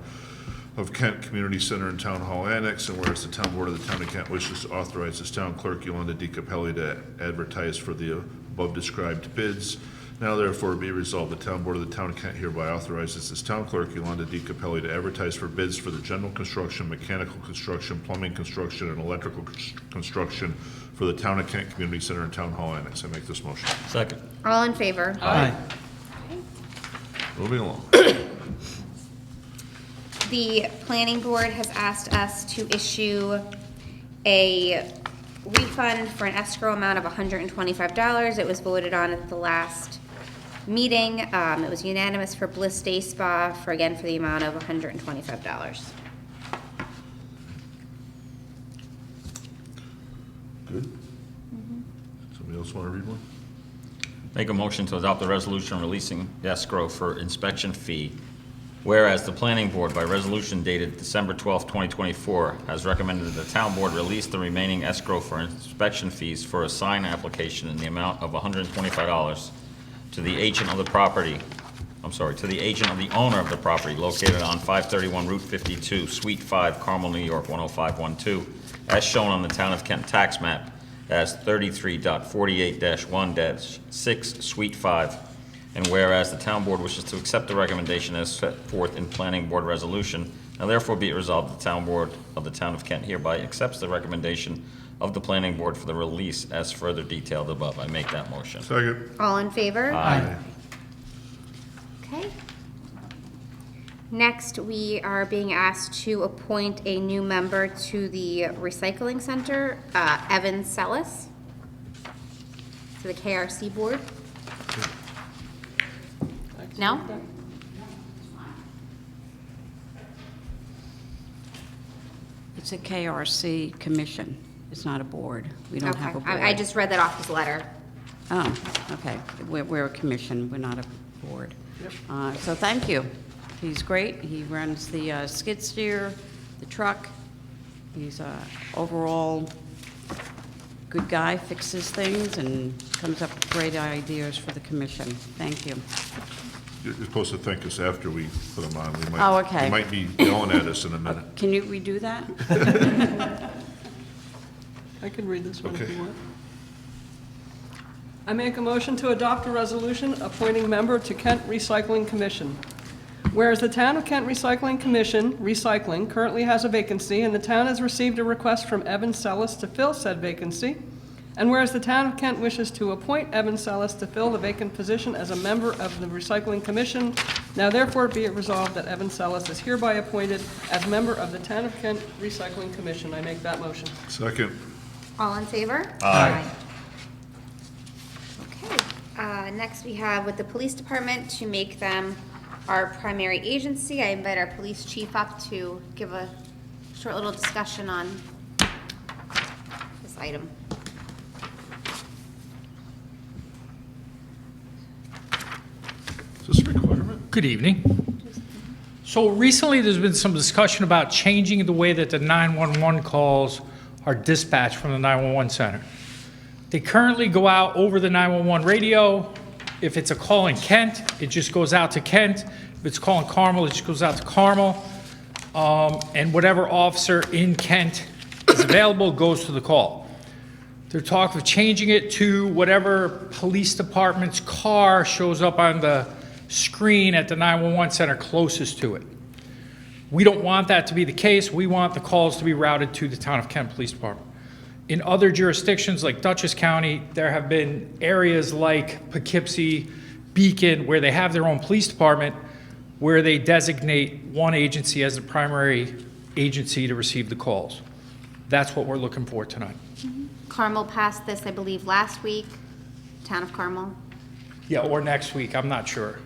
of Kent Community Center and Town Hall Annex. And whereas the Town Board of the Town of Kent wishes to authorize its town clerk, Yolanda D. Capelli, to advertise for the above described bids. Now therefore be resolved, the Town Board of the Town of Kent hereby authorizes its town clerk, Yolanda D. Capelli, to advertise for bids for the general construction, mechanical construction, plumbing construction, and electrical construction for the Town of Kent Community Center and Town Hall Annex. I make this motion. Second. All in favor? Aye. Moving along. The planning board has asked us to issue a refund for an escrow amount of $125. It was voted on at the last meeting. It was unanimous for Bliss Day Spa for the amount of $125. Good? Somebody else want to read one? Make a motion to adopt the resolution releasing the escrow for inspection fee. Whereas the planning board, by resolution dated December 12, 2024, has recommended that the town board release the remaining escrow for inspection fees for a sign application in the amount of $125 to the agent of the property, to the agent of the owner of the property located on 531 Route 52, Suite 5, Carmel, New York, 10512, as shown on the Town of Kent tax map as 33.48-1-6, Suite 5. And whereas the town board wishes to accept the recommendation as set forth in planning board resolution, now therefore be it resolved, the town board of the Town of Kent hereby accepts the recommendation of the planning board for the release as further detailed above. I make that motion. Second. All in favor? Aye. Okay. Next, we are being asked to appoint a new member to the recycling center, Evan Sellis, to the KRC board. No? It's a KRC commission. It's not a board. We don't have a Okay. board. I just read that off his letter. Oh, okay. We're a commission, we're not a board. So thank you. He's great. He runs the skid steer, the truck. He's a overall good guy, fixes things, and comes up with great ideas for the commission. Thank you. You're supposed to thank us after we put them on. We might, Oh, okay. You might be yelling at us in a minute. Can you redo that? I can read this one if Okay. you want. I make a motion to adopt a resolution appointing member to Kent Recycling Commission. Whereas the Town of Kent Recycling Commission, Recycling, currently has a vacancy, and the town has received a request from Evan Sellis to fill said vacancy, and whereas the Town of Kent wishes to appoint Evan Sellis to fill the vacant position as a member of the Recycling Commission, now therefore be it resolved that Evan Sellis is hereby appointed as member of the Town of Kent Recycling Commission. I make that motion. Second. All in favor? Aye. Okay. Next, we have with the police department to make them our primary agency. I invite our police chief up to give a short little discussion on this item. Is this a requirement? Good evening. So recently, there's been some discussion about changing the way that the 911 calls are dispatched from the 911 center. They currently go out over the 911 radio. If it's a call in Kent, it just goes out to Kent. If it's calling Carmel, it just goes out to Carmel. And whatever officer in Kent is available goes to the call. They're talking of changing it to whatever police department's car shows up on the screen at the 911 center closest to it. We don't want that to be the case. We want the calls to be routed to the Town of Kent Police Department. In other jurisdictions like Dutchess County, there have been areas like Poughkeepsie, Beacon, where they have their own police department, where they designate one agency as the primary agency to receive the calls. That's what we're looking for tonight. Carmel passed this, I believe, last week, Town of Carmel. Yeah, or next week, I'm not sure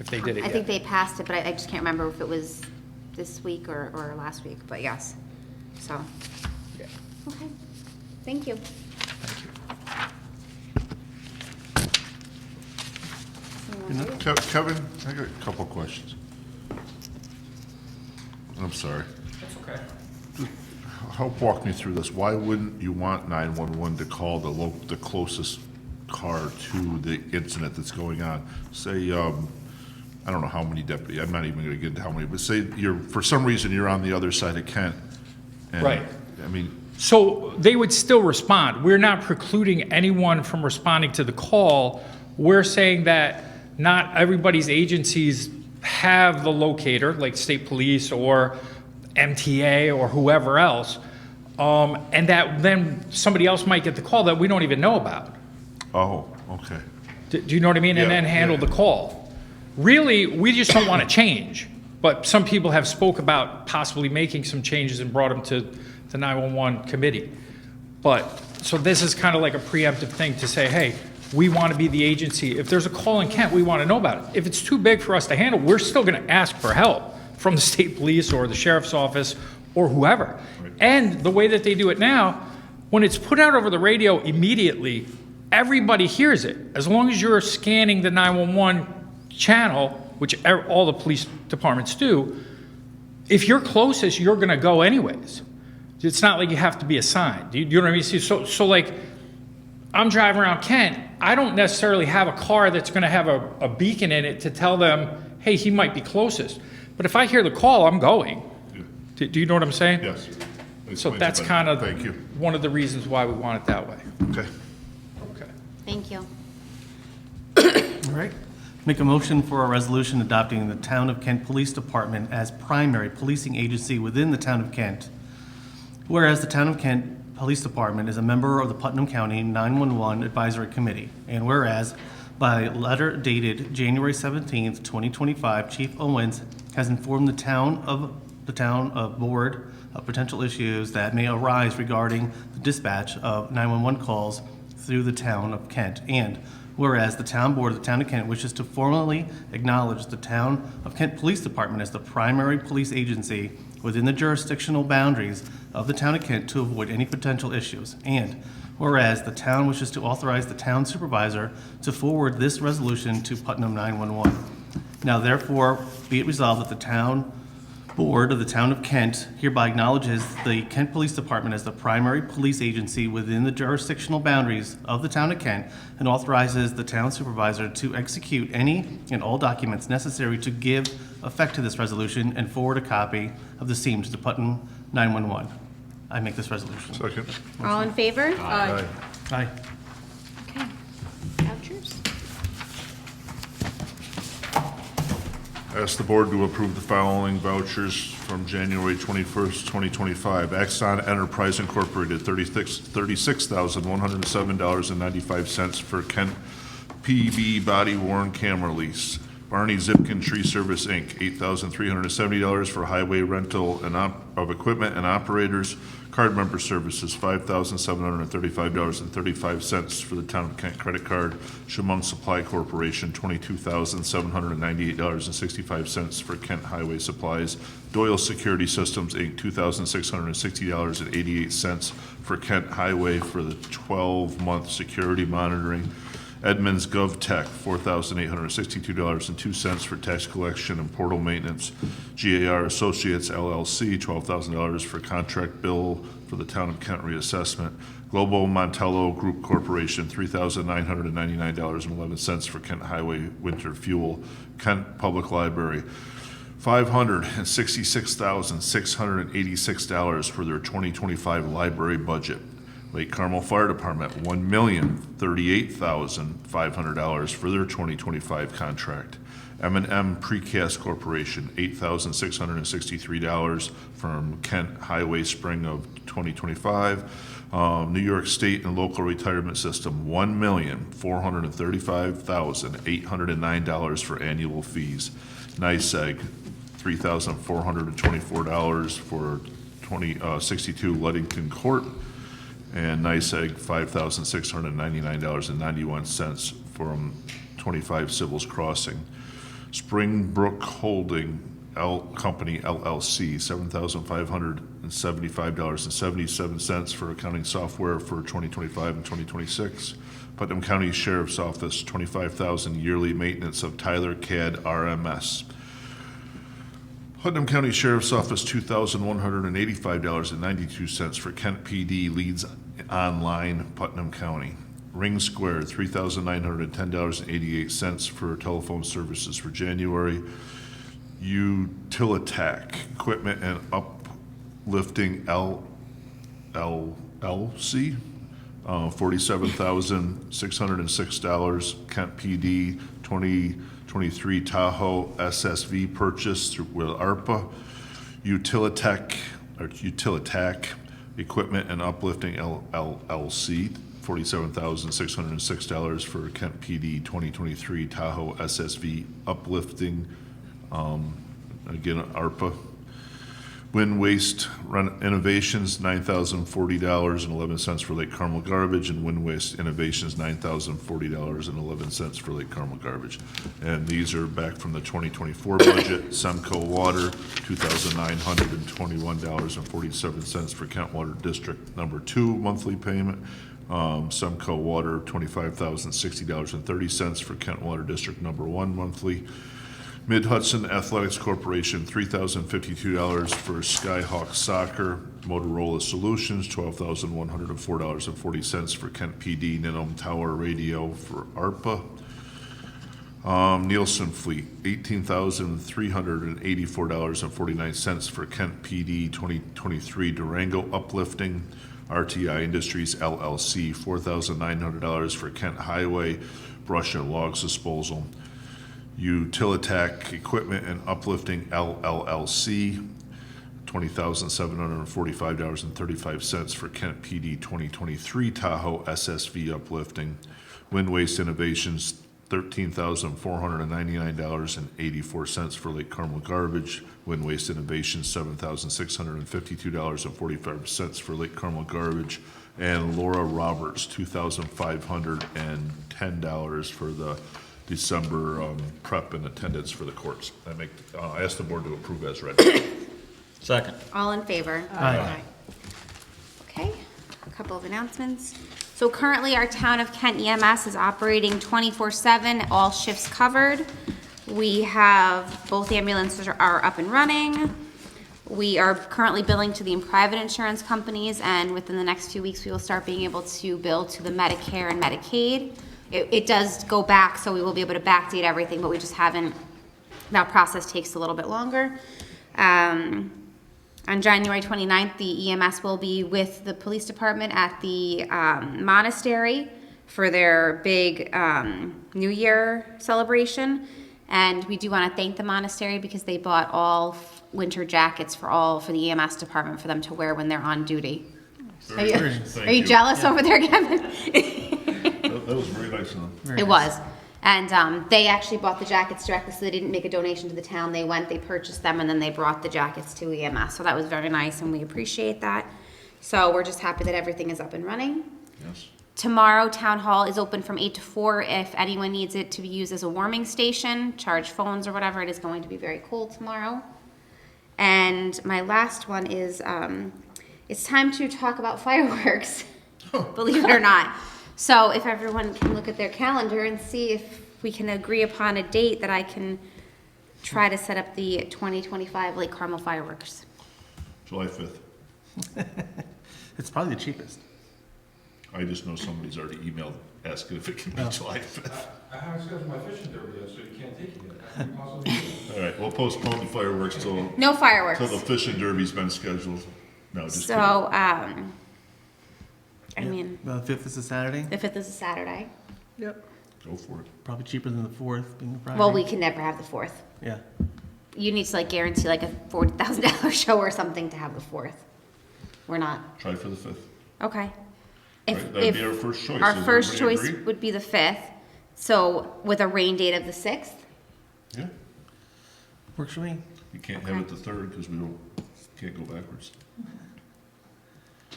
if they did it I yet. think they passed it, but I just can't remember if it was this week or last week, but yes, so. Yeah. Okay, thank you. Kevin, I got a couple of questions. I'm sorry. That's okay. Help walk me through this. Why wouldn't you want 911 to call the closest car to the incident that's going on? Say, I don't know how many deputies, I'm not even gonna get into how many, but say for some reason, you're on the other side of Kent. and, Right. I mean, So they would still respond. We're not precluding anyone from responding to the call. We're saying that not everybody's agencies have the locator, like state police or MTA or whoever else, and that then somebody else might get the call that we don't even know about. oh, okay. Do you know what I mean? And Yeah, then handle yeah. the call. Really, we just don't want to change, but some people have spoke about possibly making some changes and brought them to the 911 committee. But, so this is kind of like a preemptive thing to say, hey, we want to be the agency. If there's a call in Kent, we want to know about it. If it's too big for us to handle, we're still going to ask for help from the state police or the sheriff's office or whoever. And the way that they do it now, when it's put out over the radio immediately, everybody hears it. As long as you're scanning the 911 channel, which all the police departments do, if you're closest, you're going to go anyways. It's not like you have to be assigned. You know what I mean? So like, I'm driving around Kent, I don't necessarily have a car that's going to have a beacon in it to tell them, hey, he might be closest. But if I hear the call, I'm going. Yeah. Do you know what I'm saying? Yes. So that's kind of Thank you. one of the reasons why we want it that way. Okay. Okay. Thank you. All right. Make a motion for a resolution adopting the Town of Kent Police Department as primary policing agency within the Town of Kent. Whereas the Town of Kent Police Department is a member of the Putnam County 911 Advisory Committee. And whereas by letter dated January 17th, 2025, Chief Owens has informed the town of board of potential issues that may arise regarding the dispatch of 911 calls through the Town of Kent. And whereas the Town Board of the Town of Kent wishes to formally acknowledge the Town of Kent Police Department as the primary police agency within the jurisdictional boundaries of the Town of Kent to avoid any potential issues. And whereas the town wishes to authorize the town supervisor to forward this resolution to Putnam 911. Now therefore be it resolved that the Town Board of the Town of Kent hereby acknowledges the Kent Police Department as the primary police agency within the jurisdictional boundaries of the Town of Kent and authorizes the town supervisor to execute any and all documents necessary to give effect to this resolution and forward a copy of the same to the Putnam 911. I make this resolution. Second. All in favor? Aye. Aye. Okay. Vouchers? Ask the board to approve the following vouchers from January 21st, 2025. Axon Enterprise Incorporated, $36,107.95 for Kent PB body worn camera lease. Barney Zipkin Tree Service, Inc., $8,370 for highway rental and of equipment and operators. Card member services, $5,735.35 for the Town of Kent credit card. Chemung Supply Corporation, $22,798.65 for Kent Highway Supplies. Doyle Security Systems, Inc., $2,660.88 for Kent Highway for the 12-month security monitoring. Edmunds GovTech, $4,862.02 for tax collection and portal maintenance. GAR Associates LLC, $12,000 for contract bill for the Town of Kent reassessment. Global Montello Group Corporation, $3,999.11 for Kent Highway winter fuel. Kent Public Library, $566,686 for their 2025 library budget. Lake Carmel Fire Department, $1,038,500 for their 2025 contract. M&M Precast Corporation, $8,663 from Kent Highway spring of 2025. New York State and Local Retirement System, $1,435,809 for annual fees. NYSEG, $3,424 for 62 Ludington Court. And NYSEG, $5,699.91 from 25 Sybil's Crossing. Springbrook Holding Company LLC, $7,575.77 for accounting software for 2025 and 2026. Putnam County Sheriff's Office, $25,000 yearly maintenance of Tyler CAD RMS. Putnam County Sheriff's Office, $2,185.92 for Kent PD Leads Online, Putnam County. Ring Square, $3,910.88 for telephone services for January. Utilitac Equipment and Uplifting LLC, $47,606. Kent PD 2023 Tahoe SSV purchase with ARPA. Utilitac Equipment and Uplifting LLC, $47,606 for Kent PD 2023 Tahoe SSV uplifting, again, ARPA. Wind Waste Innovations, $9,040.11 for Lake Carmel garbage, and Wind Waste Innovations, $9,040.11 for Lake Carmel garbage. And these are back from the 2024 budget. Semco Water, $2,921.47 for Kent Water District Number 2 monthly payment. Semco Water, $25,060.30 for Kent Water District Number 1 monthly. Mid-Hudson Athletics Corporation, $3,052 for Skyhawk Soccer. Motorola Solutions, $12,104.40 for Kent PD. Ninom Tower Radio for ARPA. Nielsen Fleet, $18,384.49 for Kent PD 2023 Durango Uplifting. RTI Industries LLC, $4,900 for Kent Highway Brush and Logs Disposal. Utilitac Equipment and Uplifting LLC, $20,745.35 for Kent PD 2023 Tahoe SSV Uplifting. Wind Waste Innovations, $13,499.84 for Lake Carmel garbage. Wind Waste Innovations, $7,652.45 for Lake Carmel garbage. And Laura Roberts, $2,510 for the December prep and attendance for the courts. I ask the board to approve as read. Second. All in favor? Aye. Okay, a couple of announcements. So currently, our Town of Kent EMS is operating 24/7, all shifts covered. We have, both ambulances are up and running. We are currently billing to the private insurance companies, and within the next few weeks, we will start being able to bill to the Medicare and Medicaid. It does go back, so we will be able to backdate everything, but we just haven't, that process takes a little bit longer. On January 29th, the EMS will be with the police department at the monastery for their big New Year celebration. And we do want to thank the monastery because they bought all winter jackets for the EMS department for them to wear when they're on duty. Are you jealous over there, Kevin? That was very nice of them. It was. And they actually bought the jackets directly, so they didn't make a donation to the town. They went, they purchased them, and then they brought the jackets to EMS. So that was very nice, and we appreciate that. So we're just happy that everything is up and running. Yes. Tomorrow, Town Hall is open from 8 to 4 if anyone needs it to be used as a warming station, charge phones or whatever. It is going to be very cold tomorrow. And my last one is, it's time to talk about fireworks, believe it or not. So if everyone can look at their calendar and see if we can agree upon a date that I can try to set up the 2025 Lake Carmel fireworks. July 5th. It's probably the cheapest. I just know somebody's already emailed asking if it can be July 5th. I haven't scheduled my fishing derby yet, so you can't take it yet. How can you possibly do it? All right, we'll postpone the fireworks till No fireworks. the fishing derby's been scheduled. No, just kidding. So, I mean, The 5th is a Saturday, the 5th is a Saturday. Yep. Go for it. probably cheaper than the 4th, being the Friday. Well, we can never have the 4th. Yeah. You need to like guarantee like a $40,000 show or something to have the 4th. We're not. Try for the 5th. Okay. Right, that'd be our first choice. Our Does first everybody choice agree? would be the 5th, so with a rain date of the 6th. Yeah, Works for me. you can't have it the 3rd because we can't go backwards.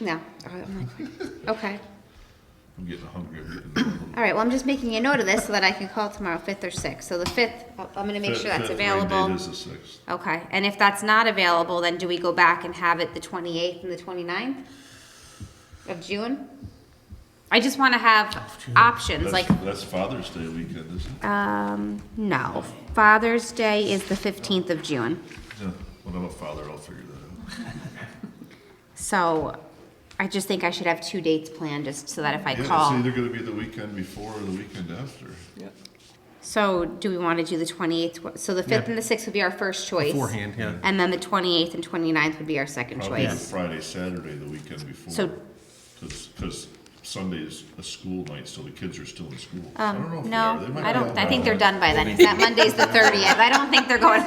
No. I'm like, okay. I'm getting hungry. I'm getting All right, well, I'm just making a note of this so that I can call tomorrow, 5th or 6th. So the 5th, I'm gonna make sure that's available. Rain date is the 6th. Okay, and if that's not available, then do we go back and have it the 28th and the 29th of June? I just wanna have options, like, That's Father's Day weekend, isn't it? no. Father's Day is the 15th of June. Yeah, when I'm a father, I'll figure that out. So I just think I should have 2 dates planned, just so that if I Yeah, call. it's either gonna be the weekend before or the weekend after. Yep. So do we wanna do the 28th? So the 5th Yeah. and the 6th would be our first choice. Beforehand, yeah. And then the 28th and 29th would be our second Probably choice. Friday, Saturday, the weekend before. So- Because Sunday is a school night, so the kids are still in school. I don't know if they No, are. They might I don't, be I out think they're now. done by then, 'cause that Monday's the 30th, I don't think they're going.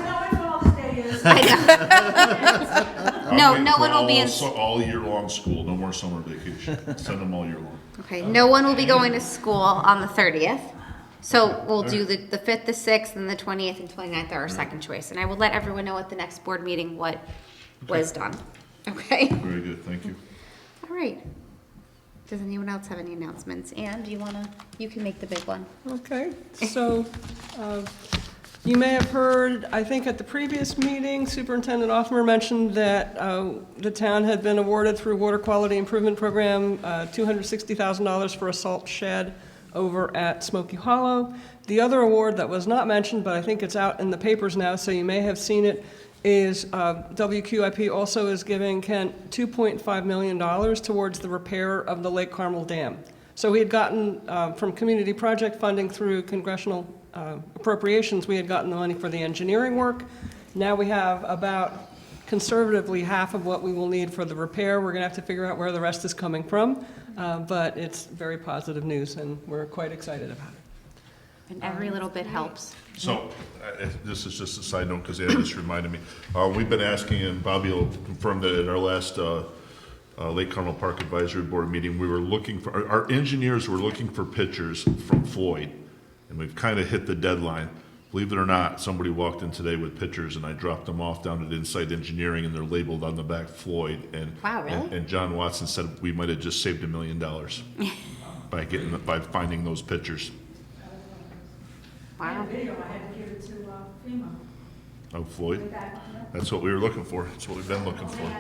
No, no one will be in, All year long school, no more summer vacation. Send them all year long. okay, no one will be going to school on the 30th. So we'll do the 5th, the 6th, and the 20th and 29th are our second choice, and I will let everyone know at the next board meeting what was done, okay? Very good, thank you. All right. Does anyone else have any announcements? Anne, do you wanna, you can make the big one. Okay, so, you may have heard, I think at the previous meeting, Superintendent Offmer mentioned that the town had been awarded through Water Quality Improvement Program, $260,000 for a salt shed over at Smoky Hollow. The other award that was not mentioned, but I think it's out in the papers now, so you may have seen it, is WQIP also is giving Kent $2.5 million towards the repair of the Lake Carmel Dam. So we had gotten, from community project funding through congressional appropriations, we had gotten the money for the engineering work. Now we have about conservatively half of what we will need for the repair. We're gonna have to figure out where the rest is coming from, but it's very positive news, and we're quite excited about it. And every little bit helps. So, this is just a side note, because Ann just reminded me. We've been asking, and Bobby will confirm that at our last Lake Carmel Park Advisory Board meeting, we were looking for, our engineers were looking for pictures from Floyd, and we've kind of hit the deadline. Believe it or not, somebody walked in today with pictures, and I dropped them off down at Insight Engineering, and they're labeled on the back Floyd. And Wow, really? And John Watson said we might have just saved $1 million by finding those pictures. Wow. Of Floyd? That's what we were looking for. That's what we've been looking for.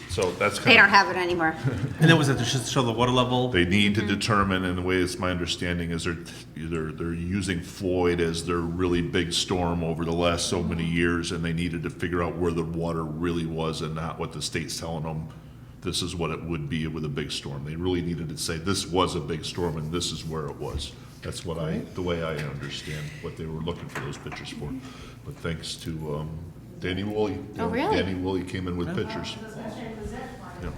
So that's They kind don't of, have it anymore. And then was it to just show the water level? they need to determine, and the way it's my understanding is they're using Floyd as their really big storm over the last so many years, and they needed to figure out where the water really was and not what the state's telling them this is what it would be with a big storm. They really needed to say this was a big storm and this is where it was. That's what the way I understand what they were looking for those pictures for. But thanks to Danny Woolley. Oh, really? Danny Woolley came in with pictures. Yeah.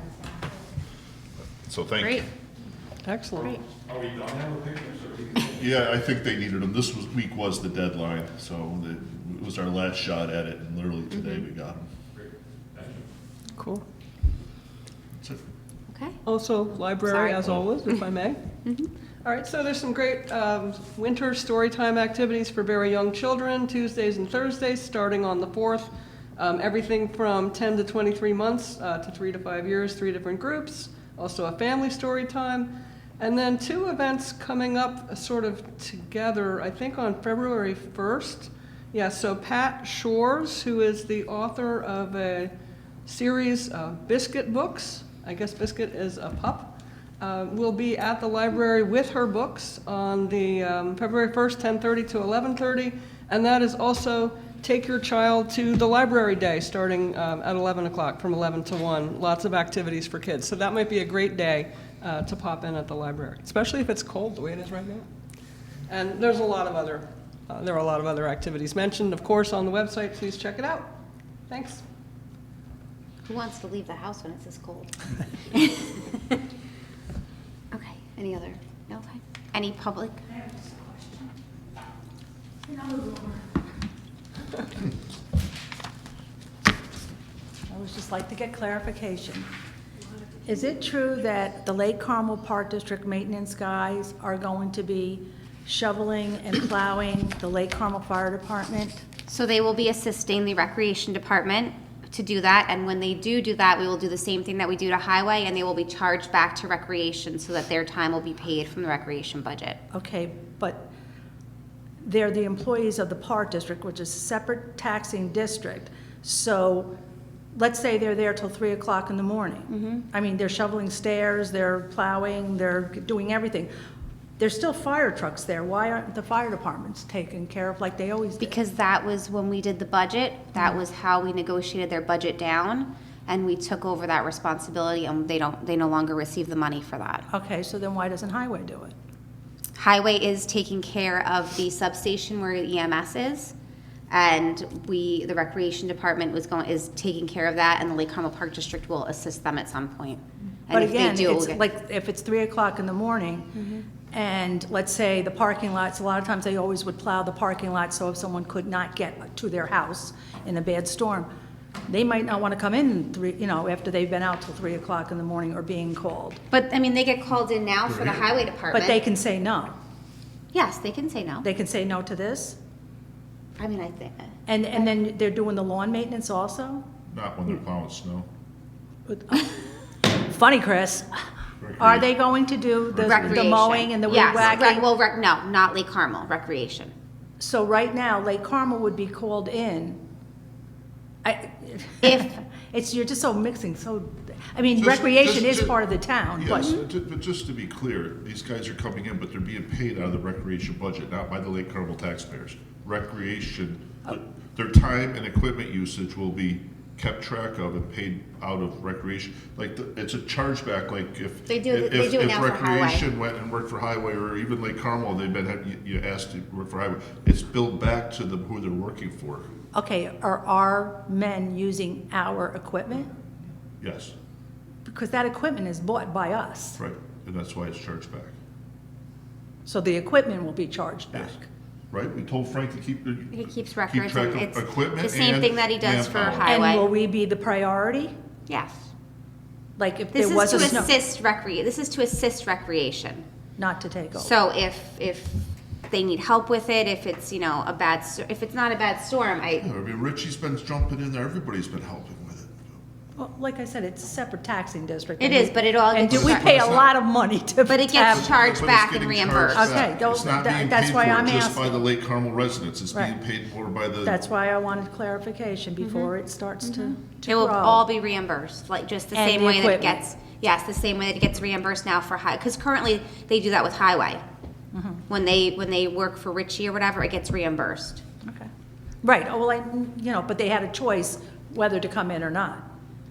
So thank you. Great, Excellent. great. Are we done now with pictures, or we can? Yeah, I think they needed them. This week was the deadline, so it was our last shot at it, and literally today we got them. Great, thank you. Cool. That's it. Okay. Also, library, Sorry. as always, if I may. All right, so there's some great winter storytime activities for very young children, Tuesdays and Thursdays, starting on the 4th. Everything from 10 to 23 months to 3 to 5 years, 3 different groups. Also a family story time. And then 2 events coming up sort of together, I think on February 1st. Yeah, so Pat Shores, who is the author of a series of Biscuit books, I guess Biscuit is a pup, will be at the library with her books on the February 1st, 10:30 to 11:30. And that is also Take Your Child to the Library Day, starting at 11 o'clock, from 11 to 1. Lots of activities for kids. So that might be a great day to pop in at the library, especially if it's cold the way it is right now. And there's a lot of other, there are a lot of other activities mentioned, of course, on the website. Please check it out. Thanks. Who wants to leave the house when it's this cold? Okay, any other? No, okay. Any public? I would just like to get clarification. Is it true that the Lake Carmel Park District maintenance guys are going to be shoveling and plowing the Lake Carmel Fire Department? So they will be assisting the recreation department to do that, and when they do that, we will do the same thing that we do to highway, and they will be charged back to recreation so that their time will be paid from the recreation budget. Okay, but they're the employees of the Park District, which is a separate taxing district. So let's say they're there till 3 o'clock in the morning. I mean, they're shoveling stairs, they're plowing, they're doing everything. There's still fire trucks there. Why aren't the fire departments taken care of like they always do? Because that was when we did the budget, that was how we negotiated their budget down, and we took over that responsibility, and they no longer receive the money for that. Okay, so then why doesn't Highway do it? Highway is taking care of the substation where EMS is, and the recreation department is taking care of that, and the Lake Carmel Park District will assist them at some point. And But if they again, do, it's we'll get- like, if it's 3 o'clock in the morning, and let's say the parking lots, a lot of times they always would plow the parking lot, so if someone could not get to their house in a bad storm, they might not want to come in after they've been out till 3 o'clock in the morning or being called. But, I mean, they get called in now for the highway department. But they can say no. Yes, they can say no. They can say no to this? I mean, I think, And then they're doing the lawn maintenance also? Not when they're plowing snow. Funny, Chris. Are they going to do the recreation. mowing and the weed Yes, whacking? well, no, not Lake Carmel, recreation. So right now, Lake Carmel would be called in. You're just so mixing, I mean, Just- recreation just- is part of the town, Yes, but, but just to be clear, these guys are coming in, but they're being paid out of the recreation budget, not by the Lake Carmel taxpayers. Recreation, their time and equipment usage will be kept track of and paid out of recreation. Like, it's a chargeback, like if. They do it now for highway. If recreation went and worked for highway, or even Lake Carmel, they've been, you asked to work for highway, it's billed back to them who they're working for. okay, are our men using our equipment? Yes, Because that equipment is bought by us, right, and that's why it's charged back. so the equipment will be charged back. Yes. Right, we told Frank to keep. He keeps records, track and of it's equipment the same and thing that he does for manpower. And will highway. we be the priority? Yes. Like if This there was a is to snow, assist recreation. not to take over? So if they need help with it, if it's, if it's not a bad storm, Yeah, I mean, Richie's been jumping in there, everybody's been helping with it. Well, like I said, it's a separate taxing district. It and is, we- but it all And gets we pay a charged. lot of money to. but it have- gets charged But it's back and getting reimbursed. charged Okay, back. don't- It's not being that's paid why for I'm just by asking. the Lake Carmel residents, it's being Right. paid for by the. That's why I wanted clarification before it starts to It will grow. all be reimbursed, like just the And same the way that it equipment. gets, yes, the same way that it gets reimbursed now for because currently they do that with highway. Mm-hmm. When they work for Richie or whatever, it gets reimbursed. Okay. Right, oh, well, but they had a choice whether to come in or not.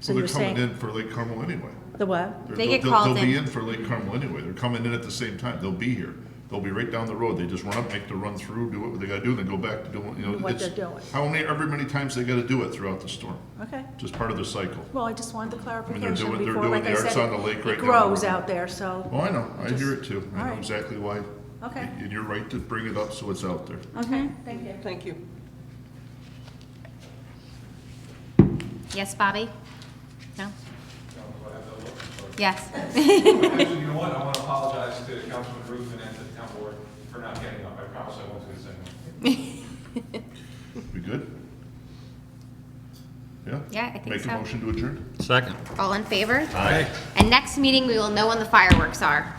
So Well, you're they're coming saying, in for Lake Carmel anyway. the what? They get They'll- called They'll be in. in for Lake Carmel anyway, they're coming in at the same time, they'll be here. They'll be right down the road, they just run up, make the run through, do what they gotta do, then go back to doing, What it's. they're doing. Every many times they gotta do it throughout the storm, Okay. just part of the cycle. Well, I just wanted the clarification doing- they're before, doing like the I Arts said, on the Lake it right now. grows out there, so. Oh, I know, I Just- hear it too, I all know right. exactly why. Okay. And you're right to bring it up, so it's out there. Okay, thank you. Thank you. Yes, Bobby? No? Yes. Actually, you know what, I want to apologize to Councilman Ruthin and to the town board for not getting up. I promise I won't do the same one. We good? Yeah? Yeah, I think Make so. a motion to adjourn? Second. All in favor? Aye. And next meeting, we will know when the fireworks are.